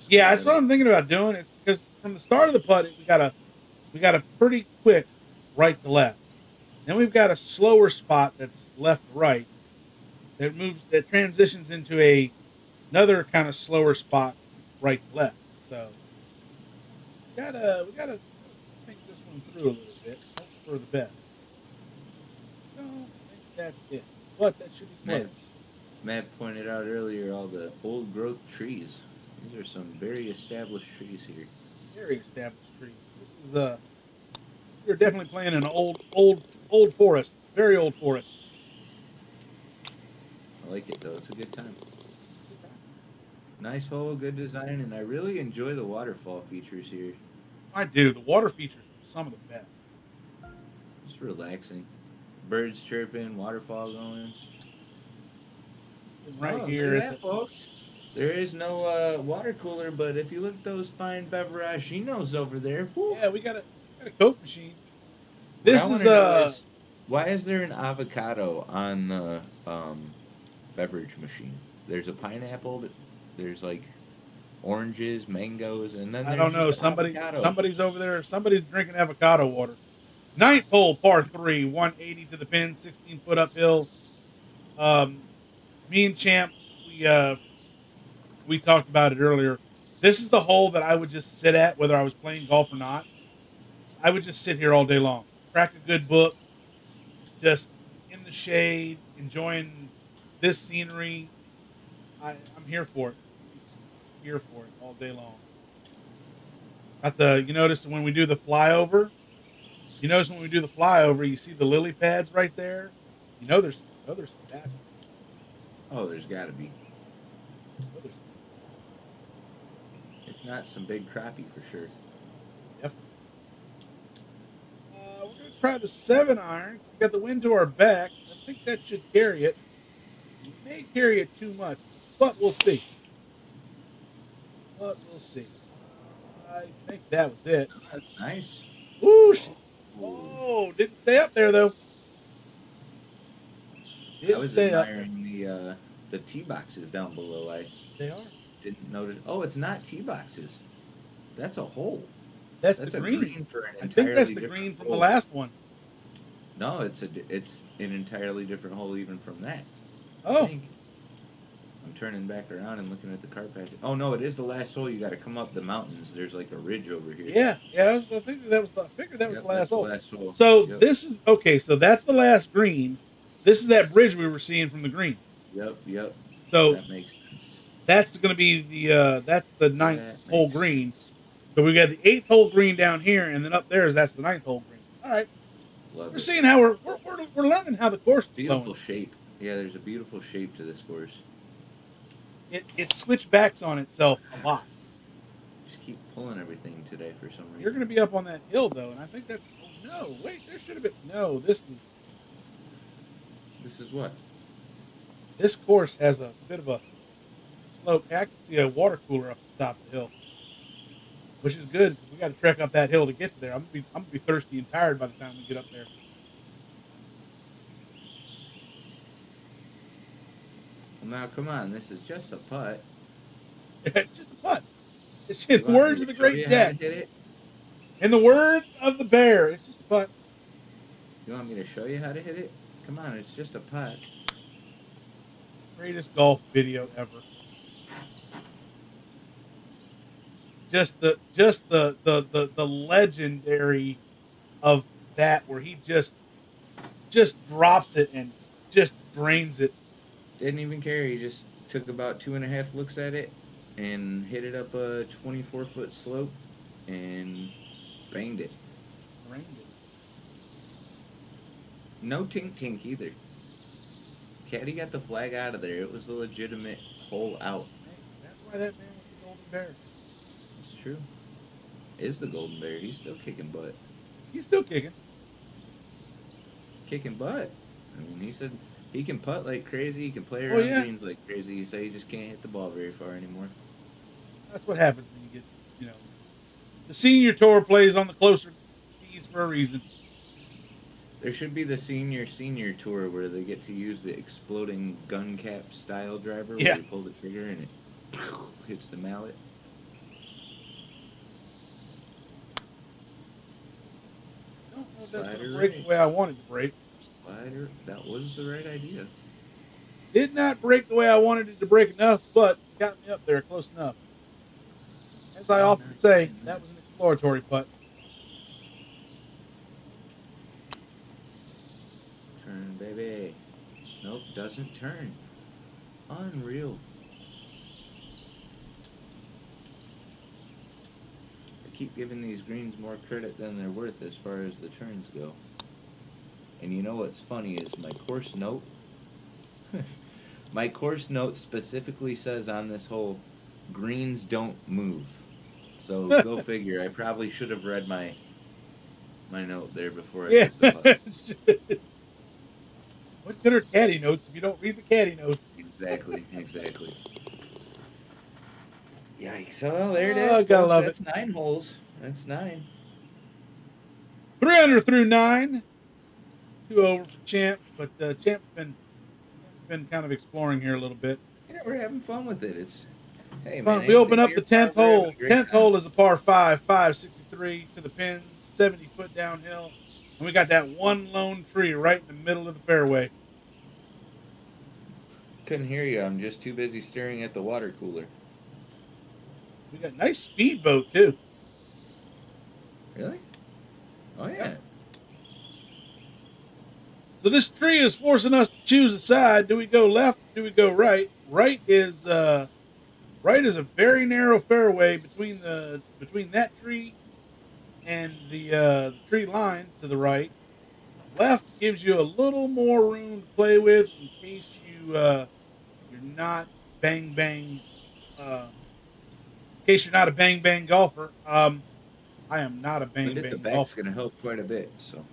Yeah, that's what I'm thinking about doing. Is because from the start of the putt, we got a pretty quick right to left. Then we've got a slower spot that's left to right. That transitions into another kind of slower spot right to left. So we gotta think this one through a little bit. Hope for the best. I don't think that's it. But that should be close. Matt pointed out earlier all the old growth trees. These are some very established trees here. Very established trees. This is you're definitely playing in an old forest. Very old forest. I like it though. It's a good time. Nice hole, good design, and I really enjoy the waterfall features here. I do. The water features are some of the best. Just relaxing. Birds chirping, waterfall going. Right here. Look at that, folks. There is no water cooler, but if you look at those fine beveraginos over there. Whoo. Yeah, we got a Coke machine. This is why is there an avocado on the beverage machine? There's a pineapple. There's like oranges, mangoes, and then I don't know. Somebody's over there. Somebody's drinking avocado water. 9th hole, par 3, 180 to the pin, 16-foot uphill. Me and Champ, we talked about it earlier. This is the hole that I would just sit at, whether I was playing golf or not. I would just sit here all day long, crack a good book, just in the shade, enjoying this scenery. I'm here for it. Here for it all day long. You notice when we do the flyover, you see the lily pads right there. You know there's some bass. Oh, there's got to be. If not, some big crappie for sure. Definitely. We're going to try the 7-iron. We got the wind to our back. I think that should carry it. We may carry it too much, but we'll see. I think that was it. That's nice. Ooh, oh, didn't stay up there though. I was admiring the tee boxes down below. They are. Didn't notice. Oh, it's not tee boxes. That's a hole. That's the green for an entirely I think that's the green from the last one. No, it's an entirely different hole even from that. Oh. I'm turning back around and looking at the cart patch. Oh no, it is the last hole. You got to come up the mountains. There's like a ridge over here. Yeah. I figured that was the last hole. The last hole. So this is okay. So that's the last green. This is that bridge we were seeing from the green. Yep. So that makes sense. That's going to be the 9th hole green. So we got the 8th hole green down here, and then up there that's the 9th hole green. All right. We're seeing how we're learning how the course is beautiful going. Shape. Yeah, there's a beautiful shape to this course. It switchbacks on itself a lot. Just keep pulling everything today for some reason. You're going to be up on that hill though, and I think that's. Oh no! Wait, there should have been. No, this is. This is what? This course has a bit of a slope. I can see a water cooler up the top of the hill, which is good because we got to trek up that hill to get there. I'm gonna be thirsty and tired by the time we get up there. Now, come on. This is just a putt. Just a putt. It's You in the want me words to of the show great you how Jack. to hit it? In the words of the bear, it's just a putt. You want me to show you how to hit it? Come on, it's just a putt. Greatest golf video ever. Just the legendary of that, where he just drops it and just drains it. Didn't even care. He just took about 2.5 looks at it and hit it up a 24-foot slope and banged it. Drained it. No tink either. Caddy got the flag out of there. It was a legitimate hole out. Hey, that's why that man was the golden bear. It's true. Is the golden bear. He's still kicking butt. He's still kicking. Kicking butt. I mean, he said he can putt like crazy. He can play around greens like crazy. He said he just can't hit the ball very far anymore. That's what happens when you get, the senior tour plays on the closer tees for a reason. There should be the senior tour where they get to use the exploding gun cap style driver where you pull the trigger and it hits the mallet. I don't know if that's going to break the way I wanted to break. Slider, that was the right idea. Did not break the way I wanted it to break enough, but got me up there close enough. As I often say, that was an exploratory putt. Turn, baby. Nope, doesn't turn. Unreal. I keep giving these greens more credit than they're worth as far as the turns go. And you know what's funny is my course note. My course note specifically says on this hole, greens don't move. So go figure. I probably should have read my note there before I took the putt. What good are caddy notes if you don't read the caddy notes? Exactly. Yikes. Well, there it is. I gotta love That's it. 9 holes. That's 9. 3 under through 9. 2 over for Champ, but Champ's been kind of exploring here a little bit. Yeah, we're having fun with it. It's hey Fun. man. We open up the 10th hole. 10th time. hole is a par 5, 563 to the pin, 70 foot downhill. And we got that one lone tree right in the middle of the fairway. Couldn't hear you. I'm just too busy staring at the water cooler. We got a nice speedboat, too. Really? Oh, yeah. So this tree is forcing us to choose a side. Do we go left? Do we go right? Right is a very narrow fairway between that tree and the tree line to the right. Left gives you a little more room to play with in case you're not bang bang. In case you're not a bang bang golfer. I am not a bang bang The golfer. back's going to help quite a bit, so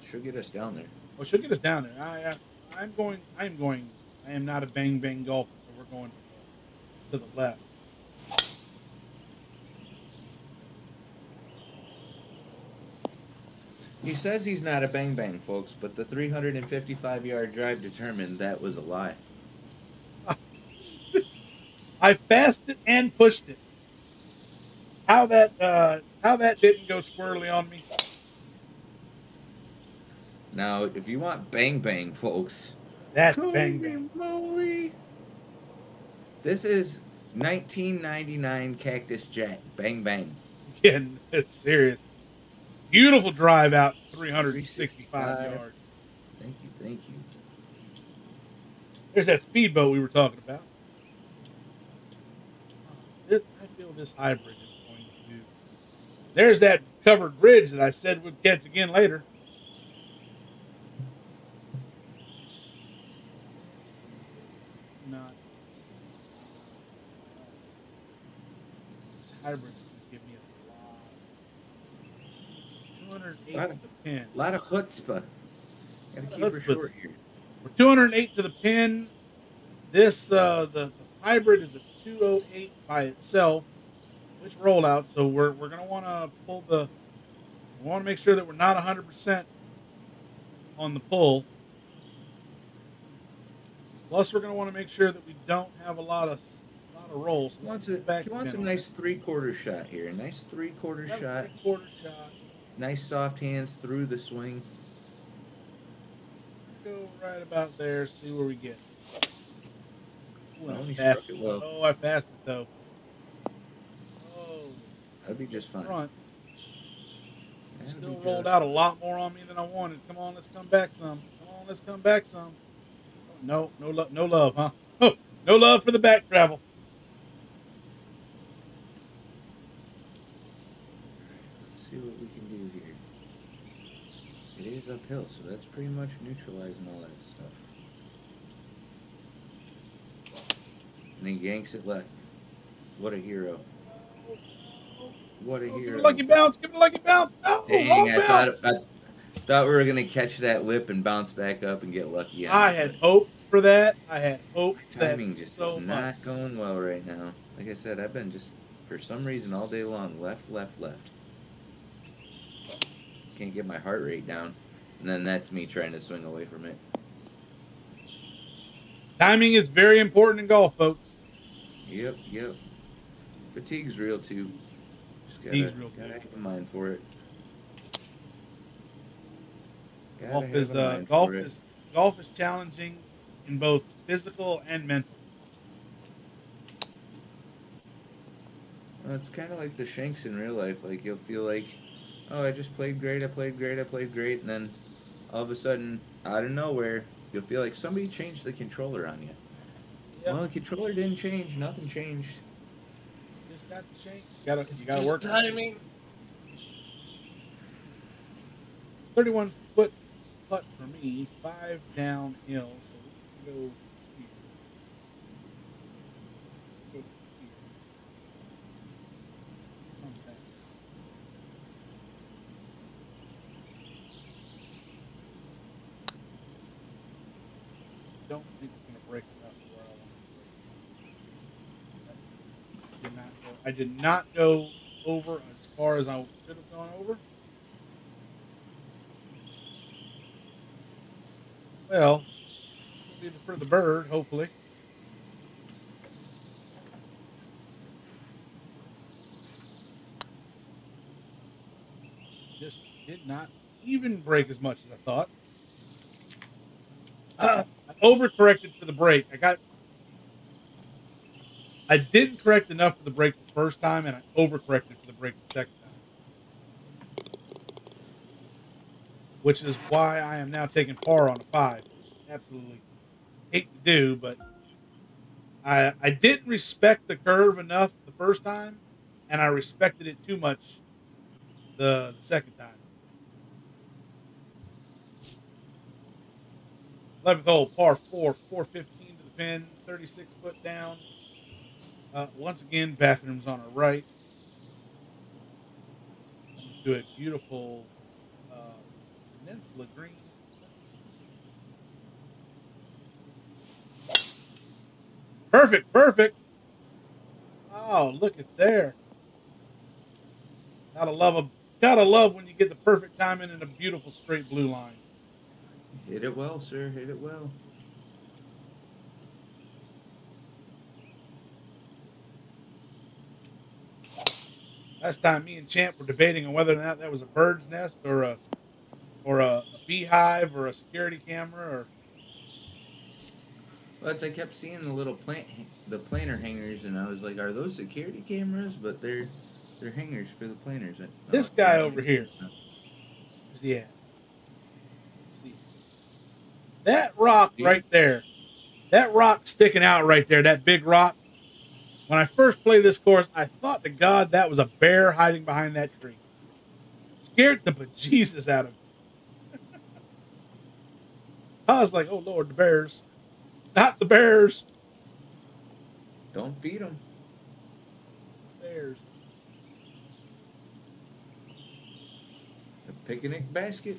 she'll get us down there. Well, she'll get us down there. I am not a bang bang golfer, so we're going to the left. He says he's not a bang-bang, folks, but the 355-yard drive determined that was a lie. I fast it and pushed it. How that didn't go squarely on me. Now, if you want bang-bang, folks, that's bang-bang. Moly. This is 1999 Cactus Jack. Bang-bang. Yeah, it's serious. Beautiful drive out, 365 yards. Thank you. There's that speedboat we were talking about. I feel this hybrid is going to do. There's that covered bridge that I said we'd catch again later. Not. This hybrid is give me a lot. 208 to the pin. A lot of chutzpah. Gotta keep her short here. We're 208 to the pin. This the hybrid is a 208 by itself, which rollout. So we're gonna want to pull the. We want to make sure that we're not 100% on the pull. Plus, we're going to want to make sure that we don't have a lot of rolls. He wants a nice 3/4 shot here. A nice 3/4 shot. 3/4 shot. Nice soft hands through the swing. Go right about there. See where we get. Ooh, He I struck it well. Oh, I passed it though. Oh, that'd be just fine. Front. Still rolled out a lot more on me than I wanted. Come on, let's come back some. No love, huh? Oh, no love for the back travel. Let's see what we can do here. It is uphill, so that's pretty much neutralizing all that stuff. And he yanks it left. What a hero. What a hero. Give it a lucky bounce. No, dang, I thought we were going to catch that lip and bounce back up and get lucky. I had hoped for that. My timing just is not going well right now. Like I said, I've been just, for some reason, all day long, left. Can't get my heart rate down. And then that's me trying to swing away from it. Timing is very important in golf, folks. Yep. Fatigue's real, too. Just gotta have a mind for it. Golf is challenging in both physical and mental. Well, it's kind of like the shanks in real life. Like, you'll feel like, oh, I just played great, and then all of a sudden, out of nowhere, you'll feel like somebody changed the controller on you. Yep. Well, the controller didn't change. Nothing changed. Just got to change. You gotta work timing. 31-foot putt for me, 5 downhill, so we can go here. Don't think it's going to break enough where I want to break. I did not go over as far as I should have gone over. Well, this will be for the bird, hopefully. Just did not even break as much as I thought. I overcorrected for the break. I didn't correct enough for the break the first time, and I overcorrected for the break the second time. Which is why I am now taking par on a 5, which I absolutely hate to do, but I didn't respect the curve enough the first time, and I respected it too much the second time. 11th hole, par 4, 415 to the pin, 36 foot down. Once again, bathrooms on our right. Do a beautiful peninsula green. Perfect. Oh, look at there. Gotta love when you get the perfect timing in a beautiful straight blue line. Hit it well, sir. Hit it well. Last time me and Champ were debating on whether or not that was a bird's nest or a beehive or a security camera or. Well, I kept seeing the little planer hangers, and I was like, "Are those security cameras?" But they're hangers for the planers. This guy over here. Yeah. That rock right there, that rock sticking out right there, that big rock. When I first played this course, I thought to God that was a bear hiding behind that tree. Scared the bejesus out of me. I was like, oh, Lord, the bears. Not the bears. Don't feed them. Bears. The picnic basket.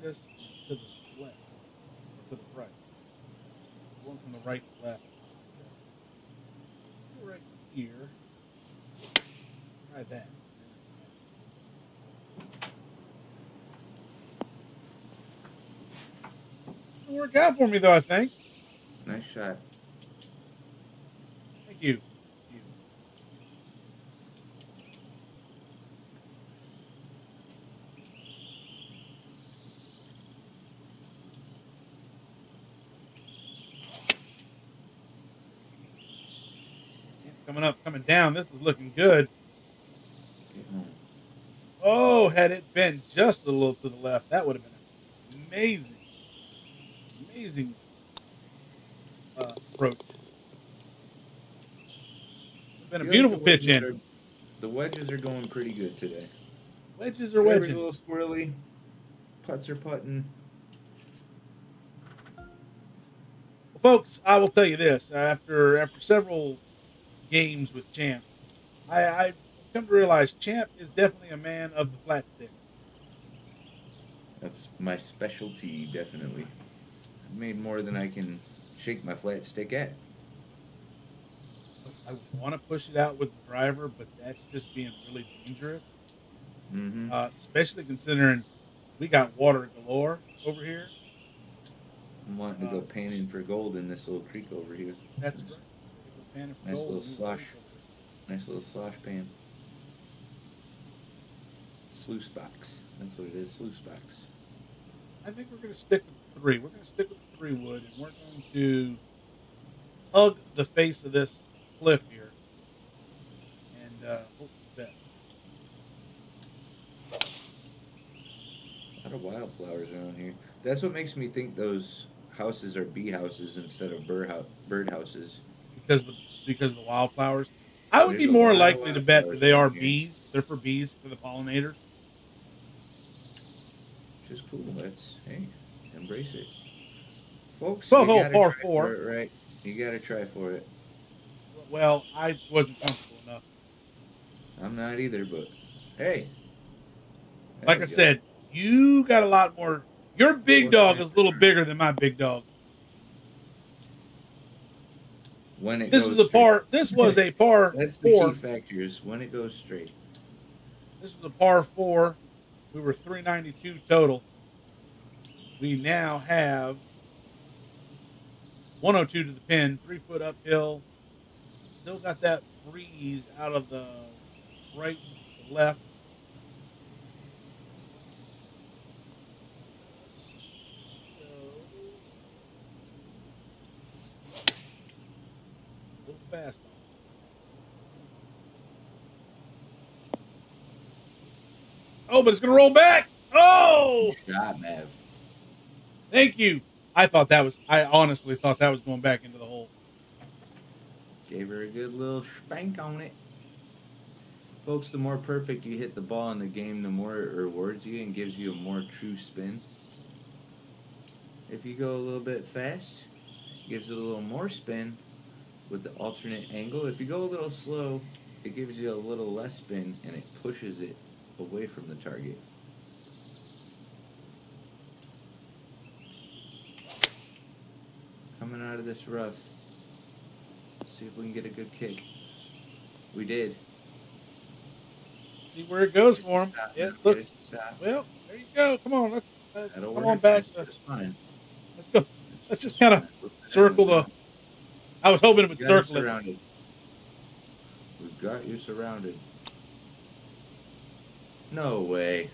Us to the left, or to the right. Going from the right to left. Right. here. Try that. It'll work out for me, though, I think. Nice shot. Thank you. Coming up, coming down. This is looking good. Oh, had it been just a little to the left, that would have been an amazing approach. It's been a beautiful pitch in. The wedges are going pretty good today. Wedges are wedging. A little squirrely. Putts are putting. Well, folks, I will tell you this: after several games with Champ, I come to realize Champ is definitely a man of the flat stick. That's my specialty, definitely. I've made more than I can shake my flat stick at. I want to push it out with the driver, but that's just being really dangerous. Mm-hmm. Especially considering we got water galore over here. I'm wanting to go panning for gold in this little creek over here. That's right. Nice little slosh. Nice little slosh pan. Sluice box. That's what it is, sluice box. I think we're going to stick with 3. We're going to stick with the 3 wood, and we're going to hug the face of this cliff here and hope for the best. A lot of wildflowers around here. That's what makes me think those houses are bee houses instead of bird houses. Because of the wildflowers. I would be more likely to bet that they are bees. They're for bees, for the pollinators. Which is cool. Let's, hey, embrace it. Folks, Par you gotta 4. For it, right? You gotta try for it. Well, I wasn't comfortable enough. I'm not either, but hey. Like I said, you got a lot more. Your big dog is a little bigger than my big dog. When it This was a par. This was a par 4. That's the key factor is when it goes straight. This was a par 4. We were 392 total. We now have 102 to the pin, 3 foot uphill. Still got that breeze out of the right to left. A little fast. Oh, but it's going to roll back. Oh! Good job, Mav. Thank you. I honestly thought that was going back into the hole. Gave her a good little spank on it. Folks, the more perfect you hit the ball in the game, the more it rewards you and gives you a more true spin. If you go a little bit fast, it gives it a little more spin with the alternate angle. If you go a little slow, it gives you a little less spin and it pushes it away from the target. Coming out of this rough. See if we can get a good kick. We did. See where it goes for him. It looks. Well, there you go. Come on, let's come on back. That's fine. Let's go. Let's just kind of circle the. I was hoping it would circle it. We've got you surrounded. No way.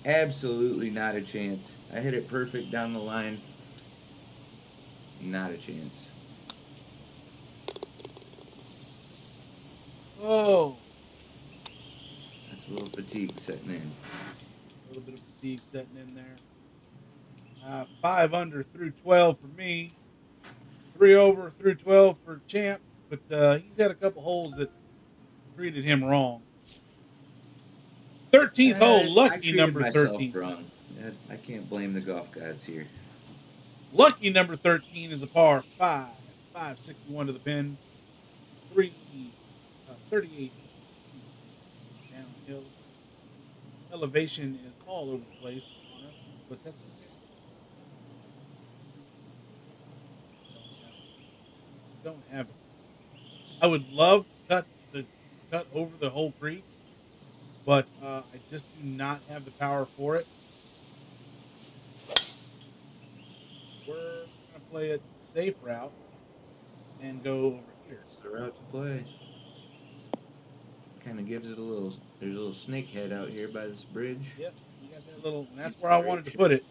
Absolutely not a chance. I hit it perfect down the line. Not a chance. Oh. That's a little fatigue setting in. A little bit of fatigue setting in there. 5 under through 12 for me. 3 over through 12 for Champ. But he's had a couple holes that treated him wrong. 13th hole, lucky number 13. Wrong. I can't blame the golf gods here. Lucky number 13 is a par 5. 561 to the pin. 38 downhill. Elevation is all over the place on us, but that's okay. Don't have it. I would love to cut cut over the whole creek, but I just do not have the power for it. We're going to play it safe route and go over here. It's the route to play. Kind of gives it a little, there's a little snake head out here by this bridge. Yep, you got that little, and that's where I wanted to put it.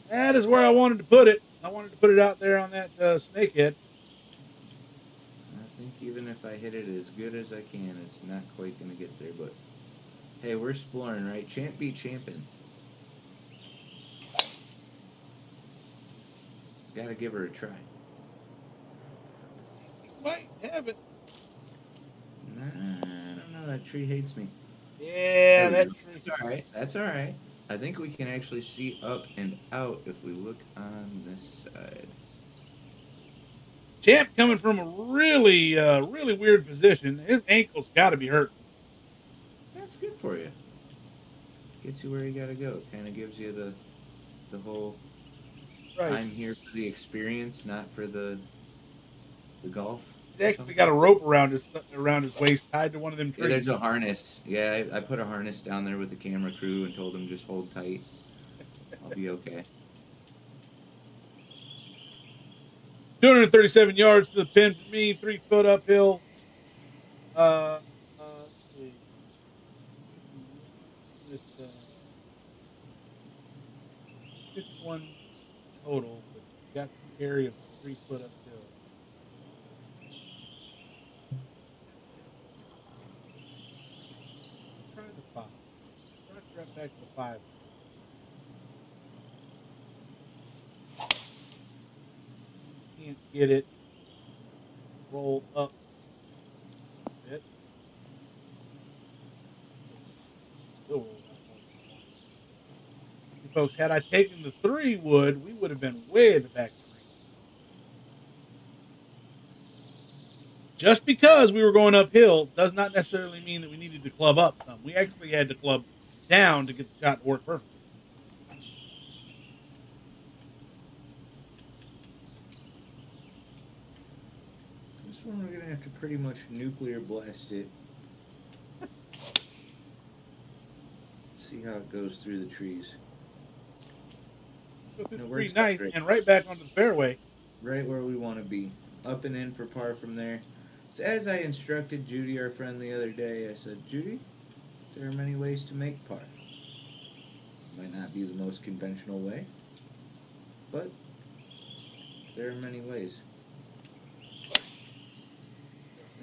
That is where I wanted to put it. I wanted to put it out there on that snake head. I think even if I hit it as good as I can, it's not quite going to get there, but hey, we're exploring, right? Champ beat champion. Gotta give her a try. Might have it. Nah, I don't know. That tree hates me. Yeah, that tree. That's all right. That's all right. I think we can actually see up and out if we look on this side. Champ coming from a really, really weird position. His ankle's got to be hurt. That's good for you. Gets you where you gotta go. Kind of gives you the whole. Right. I'm here for the experience, not for the golf. He actually got a rope around his waist, tied to one of them trees. Yeah, there's a harness. Yeah, I put a harness down there with the camera crew and told them just hold tight. I'll be okay. 237 yards to the pin for me, 3 foot uphill. Let's see. With 51 total, but got the carry of 3 foot uphill. Try the 5. Try to drop back to the 5. Can't get it. Roll up a bit. Still roll up. Folks, had I taken the 3 wood, we would have been way at the back of the ring. Just because we were going uphill does not necessarily mean that we needed to club up some. We actually had to club down to get the shot to work perfectly. This one we're going to have to pretty much nuclear blast it. See how it goes through the trees. Go through the tree nice and right back onto the fairway. Right where we want to be. Up and in for par from there. So as I instructed Judy, our friend, the other day, I said, Judy, there are many ways to make par. Might not be the most conventional way, but there are many ways.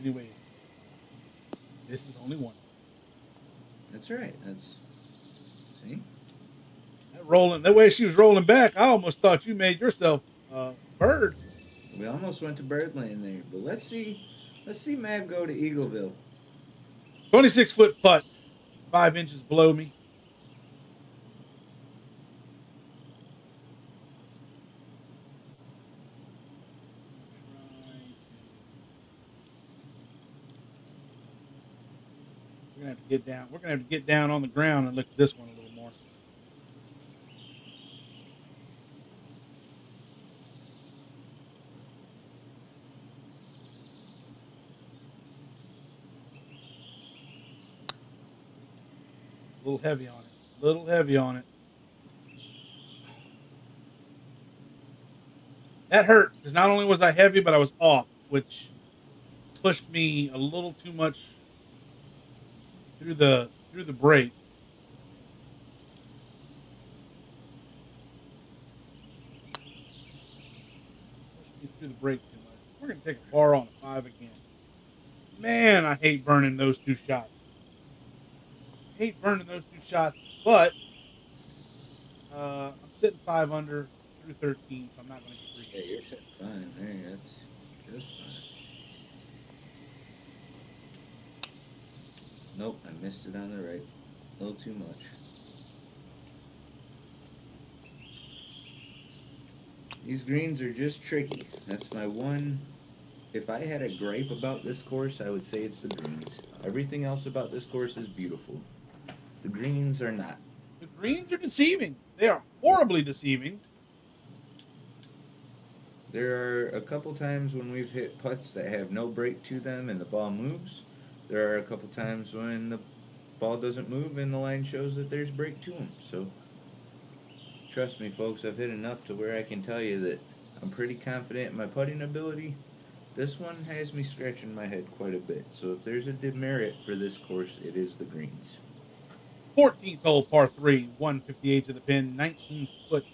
Anyway, this is only one. That's right. That's see. That way she was rolling back, I almost thought you made yourself bird. We almost went to Birdland there, but let's see Mav go to Eagleville. 26-foot putt, 5 inches below me. We're gonna have to get down. We're gonna have to get down on the ground and look at this one a little more. A little heavy on it. A little heavy on it. That hurt because not only was I heavy, but I was off, which pushed me a little too much through the break. Pushed me through the break too much. We're gonna take a par on a 5 again. Man, I hate burning those 2 shots. Hate burning those 2 shots, but I'm sitting 5 under through 13, so I'm not going to get 3. Yeah, you're sitting fine. Hey, that's just fine. Nope, I missed it on the right. A little too much. These greens are just tricky. That's my one. If I had a gripe about this course, I would say it's the greens. Everything else about this course is beautiful. The greens are not. The greens are deceiving. They are horribly deceiving. There are a couple times when we've hit putts that have no break to them and the ball moves. There are a couple times when the ball doesn't move and the line shows that there's break to them. So trust me, folks, I've hit enough to where I can tell you that I'm pretty confident in my putting ability. This one has me scratching my head quite a bit. So if there's a demerit for this course, it is the greens. 14th hole, par 3, 158 to the pin, 19 foot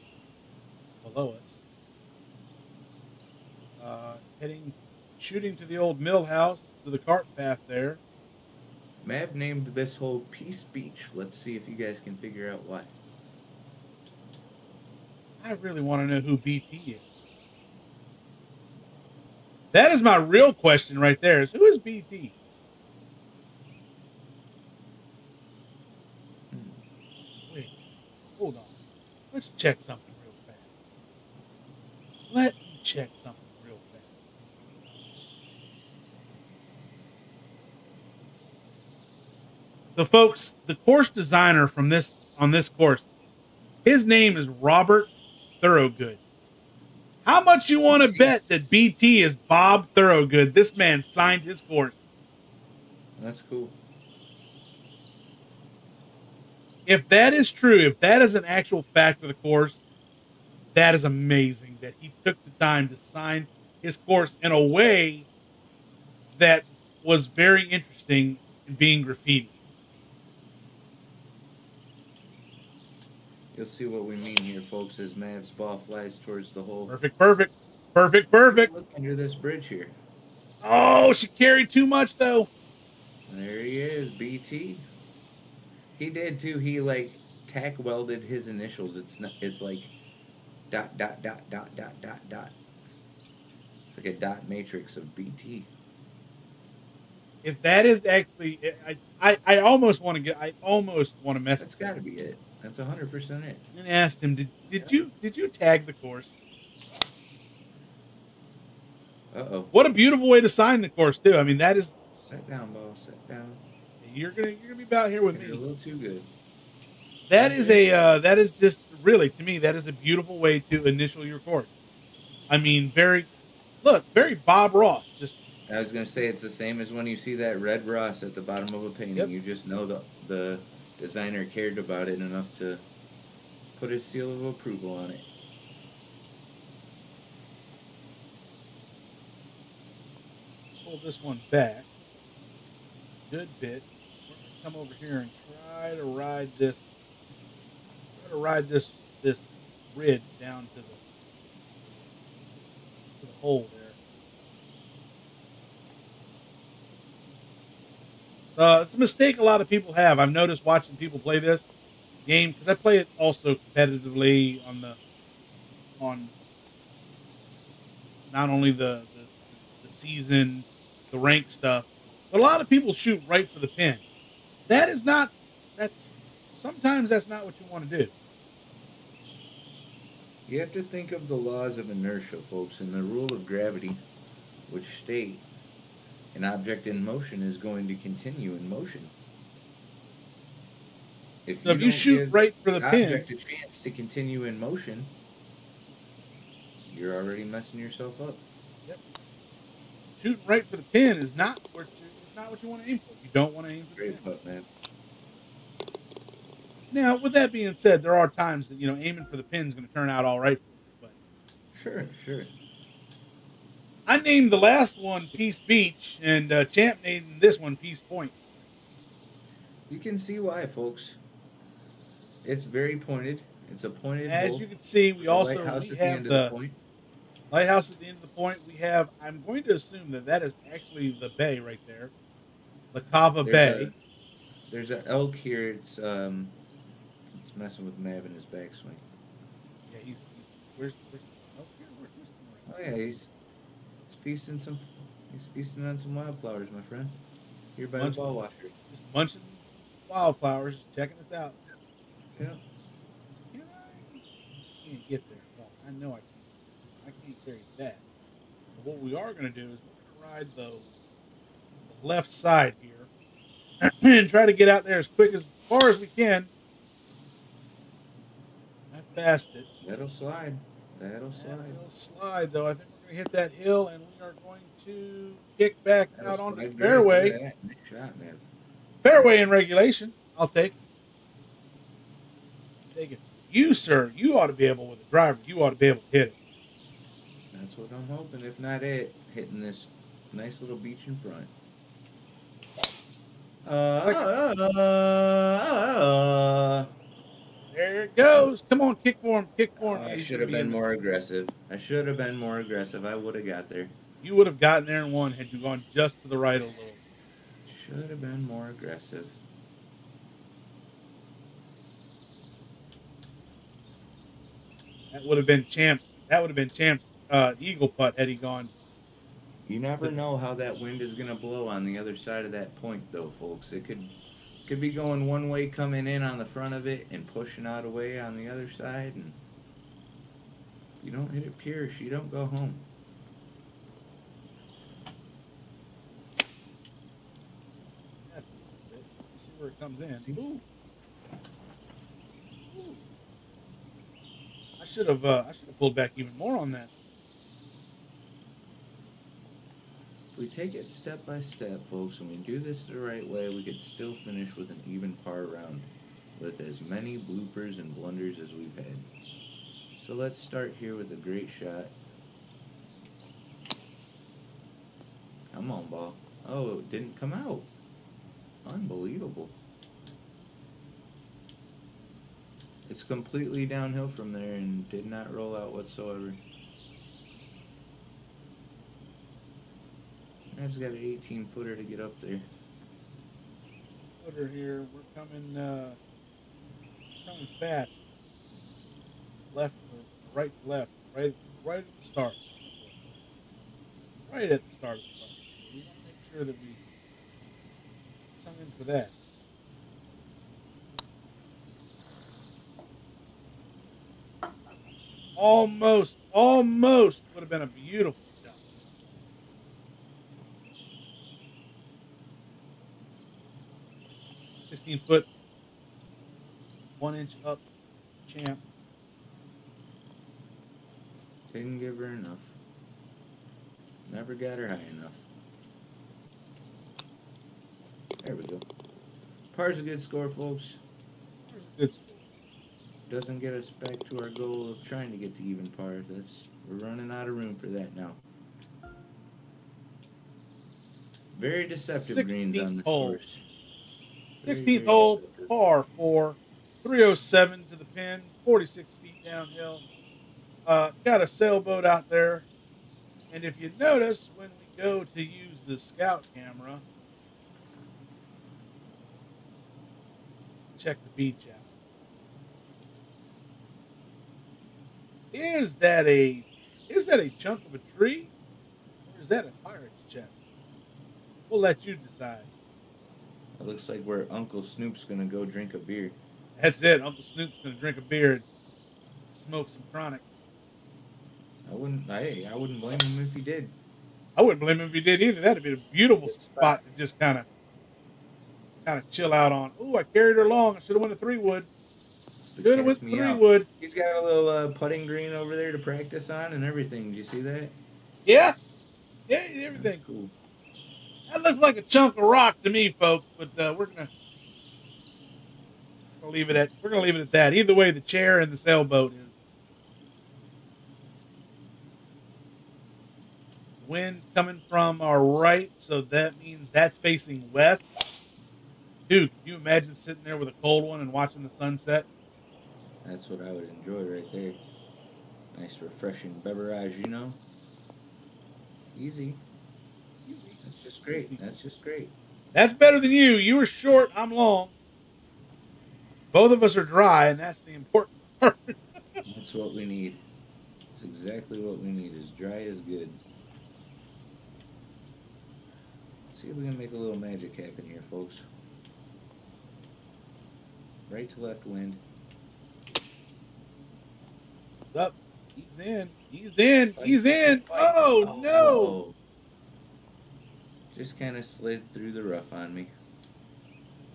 below us. Shooting to the old mill house, to the cart path there. Mav named this hole Peace Beach. Let's see if you guys can figure out why. I really want to know who BT is. That is my real question right there, is who is BT? Wait, hold on. Let's check something real fast. Let me check something real fast. So, folks, the course designer on this course, his name is Robert Thorogood. How much you want to bet that BT is Bob Thorogood? This man signed his course. That's cool. If that is true, if that is an actual fact of the course, that is amazing that he took the time to sign his course in a way that was very interesting in being graffiti. You'll see what we mean here, folks, as Mav's ball flies towards the hole. Perfect. Look under this bridge here. Oh, she carried too much, though. There he is, BT. He did, too. He, like, tack welded his initials. It's like dot, dot, dot, dot, dot, dot, dot. It's like a dot matrix of BT. If that is actually, I almost want to mess. That's got to be it. That's 100% it. And asked him, did you tag the course? Uh-oh. What a beautiful way to sign the course too. I mean, that is. Sit down, ball. Sit down. You're gonna be about here with You're me. a little too good. That is just really, to me, that is a beautiful way to initial your course. I mean, very Bob Ross. Just. I was gonna say it's the same as when you see that red Ross at the bottom of a painting. Yep. You just know the designer cared about it enough to put his seal of approval on it. Pull this one back. Good bit. We're going to come over here and try to ride this. This ridge down to the hole there. It's a mistake a lot of people have. I've noticed watching people play this game, because I play it also competitively on not only the season, the rank stuff, but a lot of people shoot right for the pin. Sometimes that's not what you want to do. You have to think of the laws of inertia, folks, and the rule of gravity, which state an object in motion is going to continue in motion. If you shoot right for the pin, object a chance to continue in motion, you're already messing yourself up. Yep. Shooting right for the pin is not what you want to aim for. You don't want to aim for the pin. Great putt, man. Now, with that being said, there are times that aiming for the pin is going to turn out all right for you. But Sure. I named the last one Peace Beach, and Champ named this one Peace Point. You can see why, folks. It's very pointed. It's a pointed As hole. you can see, we have the point. lighthouse at the end of the point. We have, I'm going to assume that is actually the bay right there. LaCava Bay. There's an elk here. It's messing with Mav in his backswing. Yeah, where's elk here? Oh yeah, he's feasting on some wildflowers, my friend. Here by the ball washer. Just munching wildflowers, checking us out. Yeah. I can't get there. No, I know I can't carry that. But what we are going to do is we're going to ride the left side here and try to get out there as far as we can. I fast it. That'll slide. It'll slide, though. I think to hit that hill, and we are going to kick back That out was onto the 5 grand. fairway. Look at that. Nice shot, man. Fairway in regulation. I'll take it. Take it. You, sir, you ought to be able, with a driver, you ought to be able to hit it. That's what I'm hoping. If not it, hitting this nice little beach in front. There it goes. Come on, kick for him. Kick for him. I He's should gonna have be been in there. more aggressive. I would have got there. You would have gotten there and won had you gone just to the right a little. Should have been more aggressive. That would have been champs. That would have been champs. Eagle putt had he gone. You never know how that wind is gonna blow on the other side of that point, though, folks. It could be going one way, coming in on the front of it, and pushing out away on the other side. And if you don't hit it pure, you don't go home. Let's see where it comes in. Ooh. Ooh. I should have pulled back even more on that. If we take it step by step, folks, and we do this the right way, we could still finish with an even par round with as many bloopers and blunders as we've had. So let's start here with a great shot. Come on, ball. Oh, it didn't come out. Unbelievable. It's completely downhill from there and did not roll out whatsoever. I've got an 18-footer to get up there. Footer here. We're coming fast. Left, right, left, right at the start. Right at the start of the start. We want to make sure that we come in for that. Almost would have been a beautiful shot. $16-foot, 1 inch up, champ. Didn't give her enough. Never got her high enough. There we go. Par's a good score, folks. Par's a good score. Doesn't get us back to our goal of trying to get to even par. We're running out of room for that now. Very deceptive greens on this course. 16th hole, par 4, 307 to the pin, 46 feet downhill. Got a sailboat out there. And if you notice, when we go to use the scout camera, check the beach out. Is that a chunk of a tree, or is that a pirate's chest? We'll let you decide. It looks like where Uncle Snoop's gonna go drink a beer. That's it. Uncle Snoop's gonna drink a beer and smoke some chronic. I wouldn't blame him if he did. I wouldn't blame him if he did either. That'd be a beautiful spot to just kind of chill out on. Ooh, I carried her long. I should have went to 3-wood. Should have went 3-wood. He's got a little putting green over there to practice on and everything. Did you see that? Yeah, everything. That's cool. That looks like a chunk of rock to me, folks. But we're gonna leave it at that. Either way, the chair and the sailboat is. Wind coming from our right, so that means that's facing west. Dude, can you imagine sitting there with a cold one and watching the sunset? That's what I would enjoy right there. Nice refreshing beverage, you know. Easy. That's just great. Easy. That's just great. That's better than you. You were short, I'm long. Both of us are dry, and that's the important part. That's what we need. That's exactly what we need. Is dry as good. See if we can make a little magic happen here, folks. Right to left wind. Up. He's in. He's in. He's in. Oh, no. Just kind of slid through the rough on me.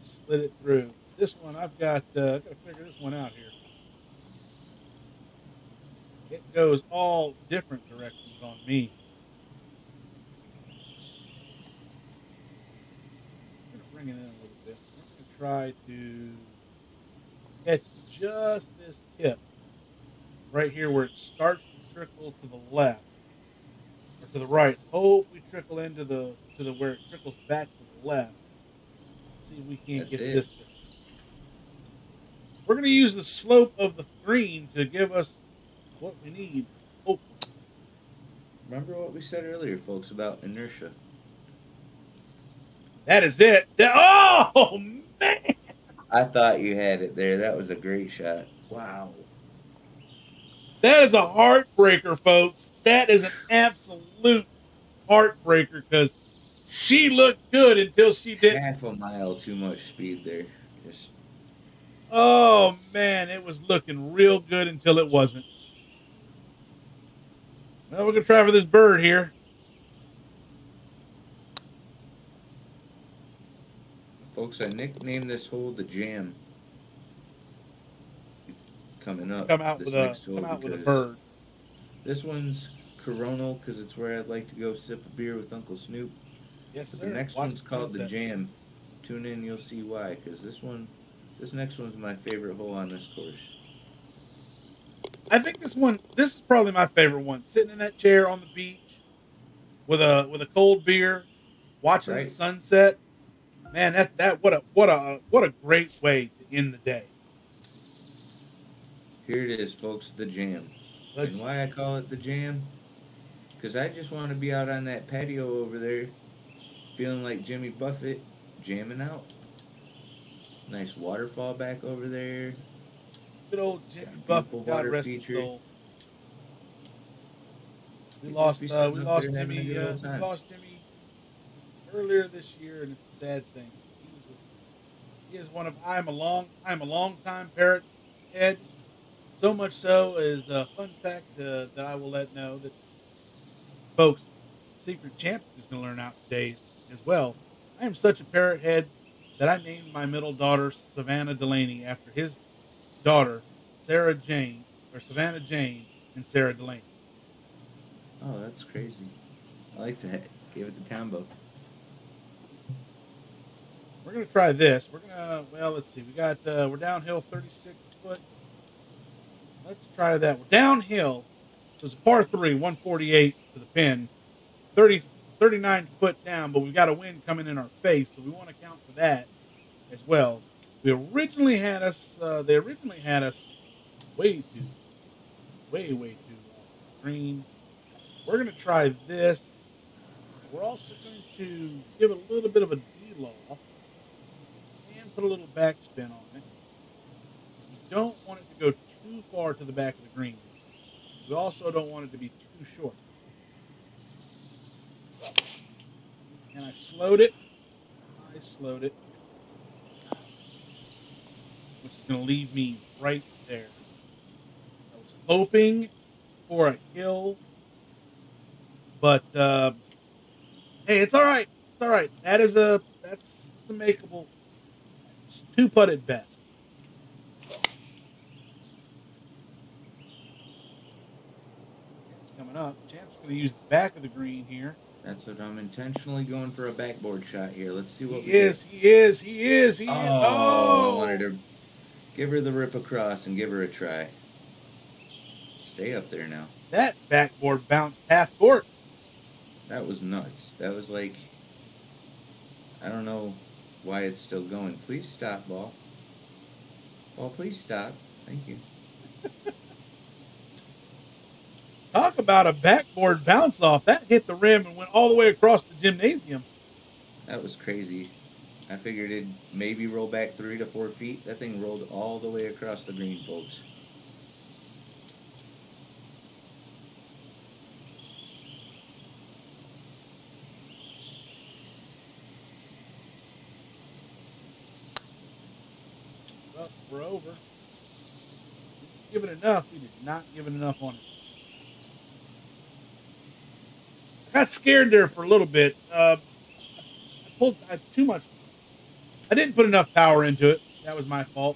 Slid it through. This one, I've got to figure this one out here. It goes all different directions on me. I'm going to bring it in a little bit. I'm going to try to catch just this tip right here where it starts to trickle to the left or to the right. Hope we trickle into the where it trickles back to the left. Let's see if we can't get this bit. We're going to use the slope of the green to give us what we need. Oh. Remember what we said earlier, folks, about inertia. That is it. Oh, man. I thought you had it there. That was a great shot. Wow. That is a heartbreaker, folks. That is an absolute heartbreaker because she looked good until she didn't. Half a mile too much speed there. Just. Oh, man. It was looking real good until it wasn't. Well, we're going to try for this bird here. Folks, I nicknamed this hole the Jam. Coming up. Come out with a bird. This one's Coronal because it's where I'd like to go sip a beer with Uncle Snoop. Yes, sir. The next one's called the Jam. Tune in, you'll see why. Because this next one's my favorite hole on this course. I think this is probably my favorite one. Sitting in that chair on the beach with a cold beer, watching the sunset. Man, what a great way to end the day. Here it is, folks, the Jam. And why I call it the Jam? Because I just want to be out on that patio over there, feeling like Jimmy Buffett, jamming out. Nice waterfall back over there. Good old Jimmy Buffett, God rest his soul. We lost Jimmy earlier this year, and it's a sad thing. He is one of I'm a long time parrot head. So much so is a fun fact that I will let know that folks, Secret Champ is going to learn out today as well. I am such a parrot head that I named my middle daughter Savannah Delaney after his daughter Savannah Jane and Sarah Delaney. Oh, that's crazy. I like that. Give it the combo. We're going to try this. Let's see. We're downhill 36 foot. Let's try that. We're downhill. So it's a par 3, 148 to the pin. 39 foot down, but we've got a wind coming in our face, so we want to count for that as well. They originally had us way too green. We're going to try this. We're also going to give it a little bit of a D-loft and put a little backspin on it. We don't want it to go too far to the back of the green. We also don't want it to be too short. And I slowed it, which is going to leave me right there. I was hoping for a hill, but hey, it's all right. It's all right. That's the makeable. It's 2-putt at best. Coming up, Champ's going to use the back of the green here. That's what I'm intentionally going for, a backboard shot here. Let's see what He is. I wanted to give her the rip across and give her a try. Stay up there now. That backboard bounced half court. That was nuts. That was like, I don't know why it's still going. Please stop, ball. Ball, please stop. Thank you. Talk about a backboard bounce off. That hit the rim and went all the way across the gymnasium. That was crazy. I figured it'd maybe roll back 3 to 4 feet. That thing rolled all the way across the green, folks. Well, we're over. We didn't give it enough. We did not give it enough on it. Got scared there for a little bit. I pulled too much. I didn't put enough power into it. That was my fault.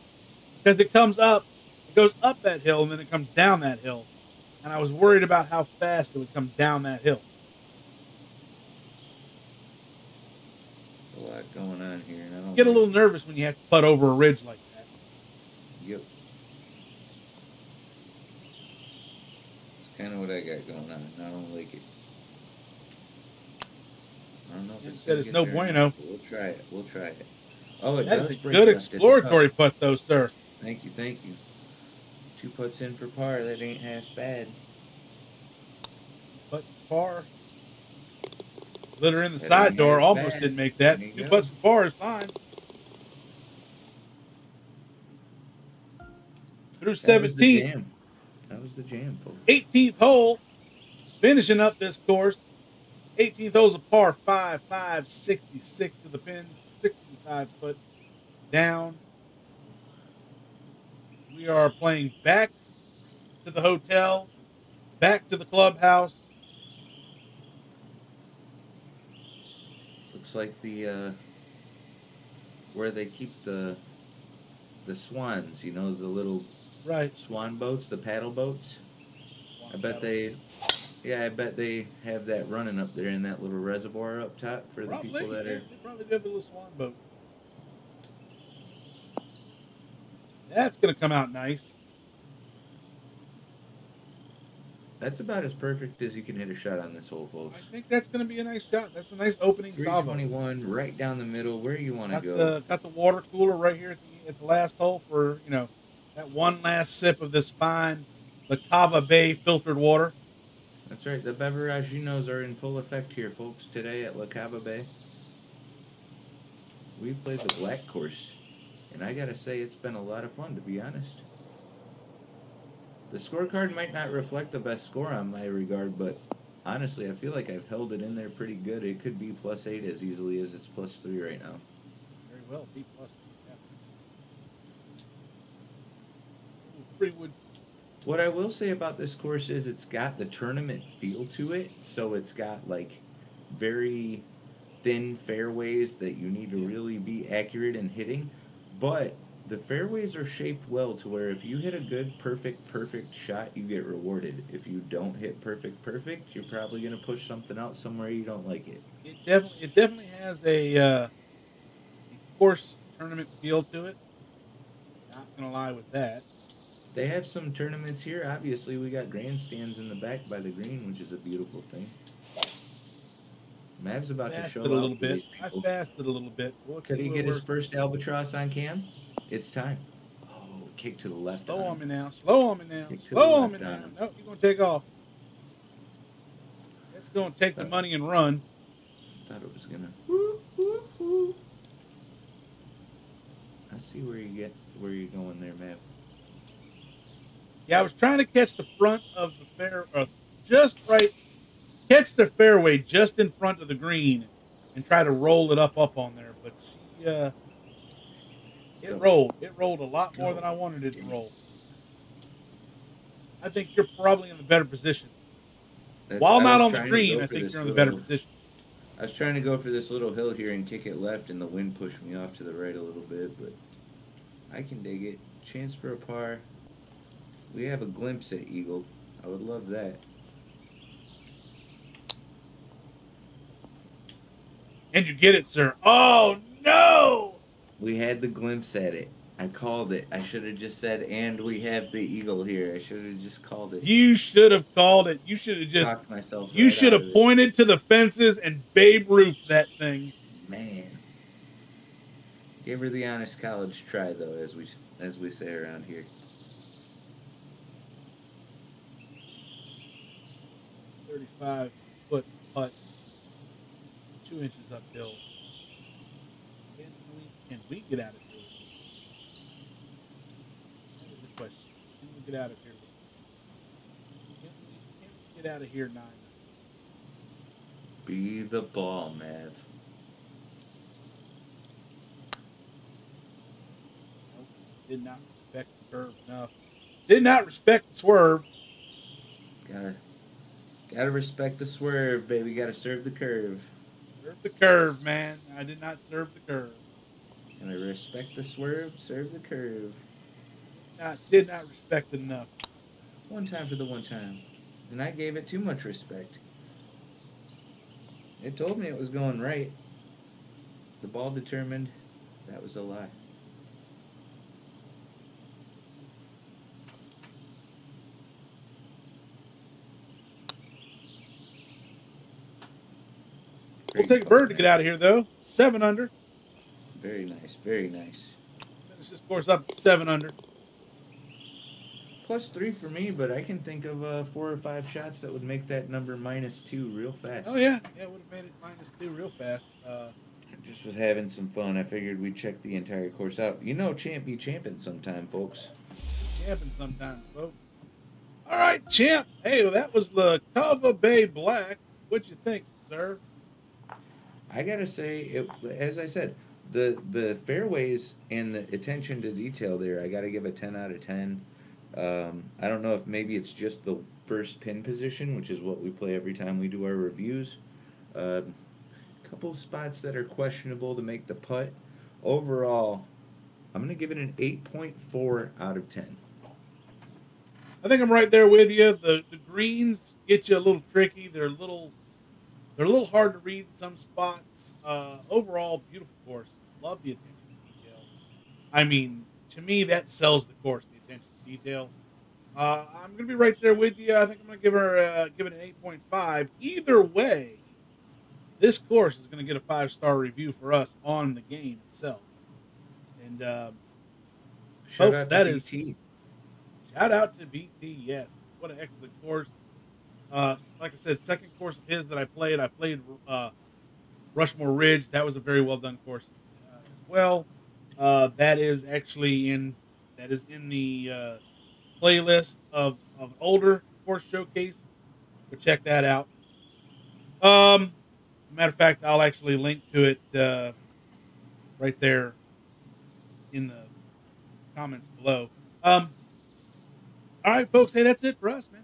Because it goes up that hill, and then it comes down that hill. and I was worried about how fast it would come down that hill. A lot going on here, and I don't Get a little nervous when you have to putt over a ridge like that. Yep. It's kind of what I got going on. I don't like it. I don't know if It said it's no bueno. We'll try it. We'll try it. Oh, it That does is a break good left at the exploratory top. putt, though, sir. Thank you, thank you. 2 putts in for par. That ain't half bad. Putts for par. Slid her in the That side ain't door. half Almost bad. didn't make that. There you 2 go. putts for par is fine. Through That was the 17th. jam. That was the jam, folks. 18th hole. Finishing up this course. 18th hole's a par 5, 66 to the pin, 65 foot down. We are playing back to the hotel, back to the clubhouse. Looks like the where they keep the swans, you know, the little Right. swan boats, the paddle boats. I bet they have that running up there in that little reservoir up top for the people that are. They probably do have the little swan boats. That's going to come out nice. That's about as perfect as you can hit a shot on this hole, I folks. think that's going to be a nice shot. That's a nice opening salvo. 321, right down the middle, where you want to go. Got the water cooler right here at the last hole for, that one last sip of this fine LaCava Bay filtered water. That's right. The beveraginos are in full effect here, folks, today at LaCava Bay. We played the Black course, and I gotta say, it's been a lot of fun, to be honest. The scorecard might not reflect the best score on my regard, but honestly, I feel like I've held it in there pretty good. It could be +8 as easily as it's +3 right now. Very well, B+. Yeah. Pretty wood. What I will say about this course is it's got the tournament feel to it, so it's got like very thin fairways that you need to really be accurate in hitting, but the fairways are shaped well to where if you hit a good perfect shot, you get rewarded. If you don't hit perfect, you're probably going to push something out somewhere you don't like it. It definitely has a course tournament feel to it. Not gonna lie with that. They have some tournaments here. Obviously, we got grandstands in the back by the green, which is a beautiful thing. Mav's about to show Fasted a little out bit. these people. I fasted a little bit. Could he get his first albatross on cam? It's time. Oh, kick to the left. Slow on on him. me now. Slow on me now. Kick to Slow the on me left now. on him. Nope, you're gonna take off. It's gonna take the money and run. Thought it was gonna. Whoop, whoop, whoop. I see where you're going there, Mav. Yeah, I was trying to catch the front of the fair, just right, catch the fairway just in front of the green, and try to roll it up on there. But it rolled. It rolled a lot more than I wanted it to roll. I think you're probably in the better position. While not on the green, I think you're in the better position. I was trying to go for this little hill here and kick it left, and the wind pushed me off to the right a little bit, but I can dig it. Chance for a par. We have a glimpse at Eagle. I would love that. And you get it, sir. Oh, no! We had the glimpse at it. I called it. I should have just said, and we have the Eagle here. I should have just called it. You should have called it. You should have just... Talked myself You right should out have of it. pointed to the fences and Babe Ruth that thing. Man. Gave her the honest college try, though, as we say around here. .35 foot putt, 2 inches uphill. Can we get out of here? That is the question. Can we get out of here? Can we get out of here 9? Be the ball, Mav. Nope. Did not respect the curve enough. Did not respect the swerve. Gotta respect the swerve, baby. Gotta serve the curve. Serve the curve, man. I did not serve the curve. Gotta respect the swerve, serve the curve. Did not respect it enough. One time for the one time. and I gave it too much respect. It told me it was going right. The ball determined that was a lie. We'll take a bird to get out of here, though. 7 under. Very nice, very nice. Finish this course up at 7 under. +3 for me, but I can think of 4 or 5 shots that would make that number -2 real fast. Oh, yeah. Yeah, it would have made it -2 real fast. Just was having some fun. I figured we'd check the entire course out. You know, champ be champing sometime, folks. Camping sometimes, folks. All right, champ. Hey, well, that was LaCava Bay Black. What'd you think, sir? I gotta say, as I said, the fairways and the attention to detail there, I gotta give a 10 out of 10. I don't know if maybe it's just the first pin position, which is what we play every time we do our reviews. Couple spots that are questionable to make the putt. Overall, I'm going to give it an 8.4 out of 10. I think I'm right there with you. The greens get you a little tricky. They're a little hard to read in some spots. Overall, beautiful course. Love the attention to detail. I mean, to me, that sells the course. The attention to detail. I'm going to be right there with you. I think I'm going to give it an 8.5. Either way, this course is going to get a 5-star review for us on the game itself. And folks, that is shout out to BT. Yes, what an excellent course. Like I said, second course of his that I played. I played Rushmore Ridge. That was a very well done course as well. That is actually in the playlist of older course showcase. So check that out. Matter of fact, I'll actually link to it right there in the comments below. All right, folks. Hey, that's it for us, man.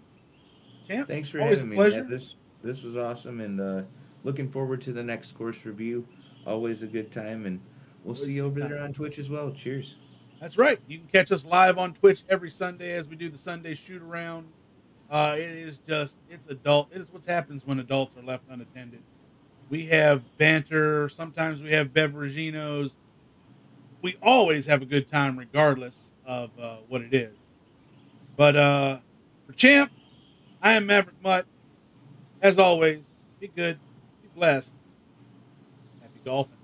Champ, thanks for always having a me. pleasure. Man. This was awesome, and looking forward to the next course review. Always a good time, and we'll see you over there on Twitch as well. Cheers. That's right. You can catch us live on Twitch every Sunday as we do the Sunday shoot around. It's adult. It is what happens when adults are left unattended. We have banter. Sometimes we have beveraginos. We always have a good time regardless of what it is. But for Champ, I am Maverick Mutt. As always, be good, be blessed, happy golfing.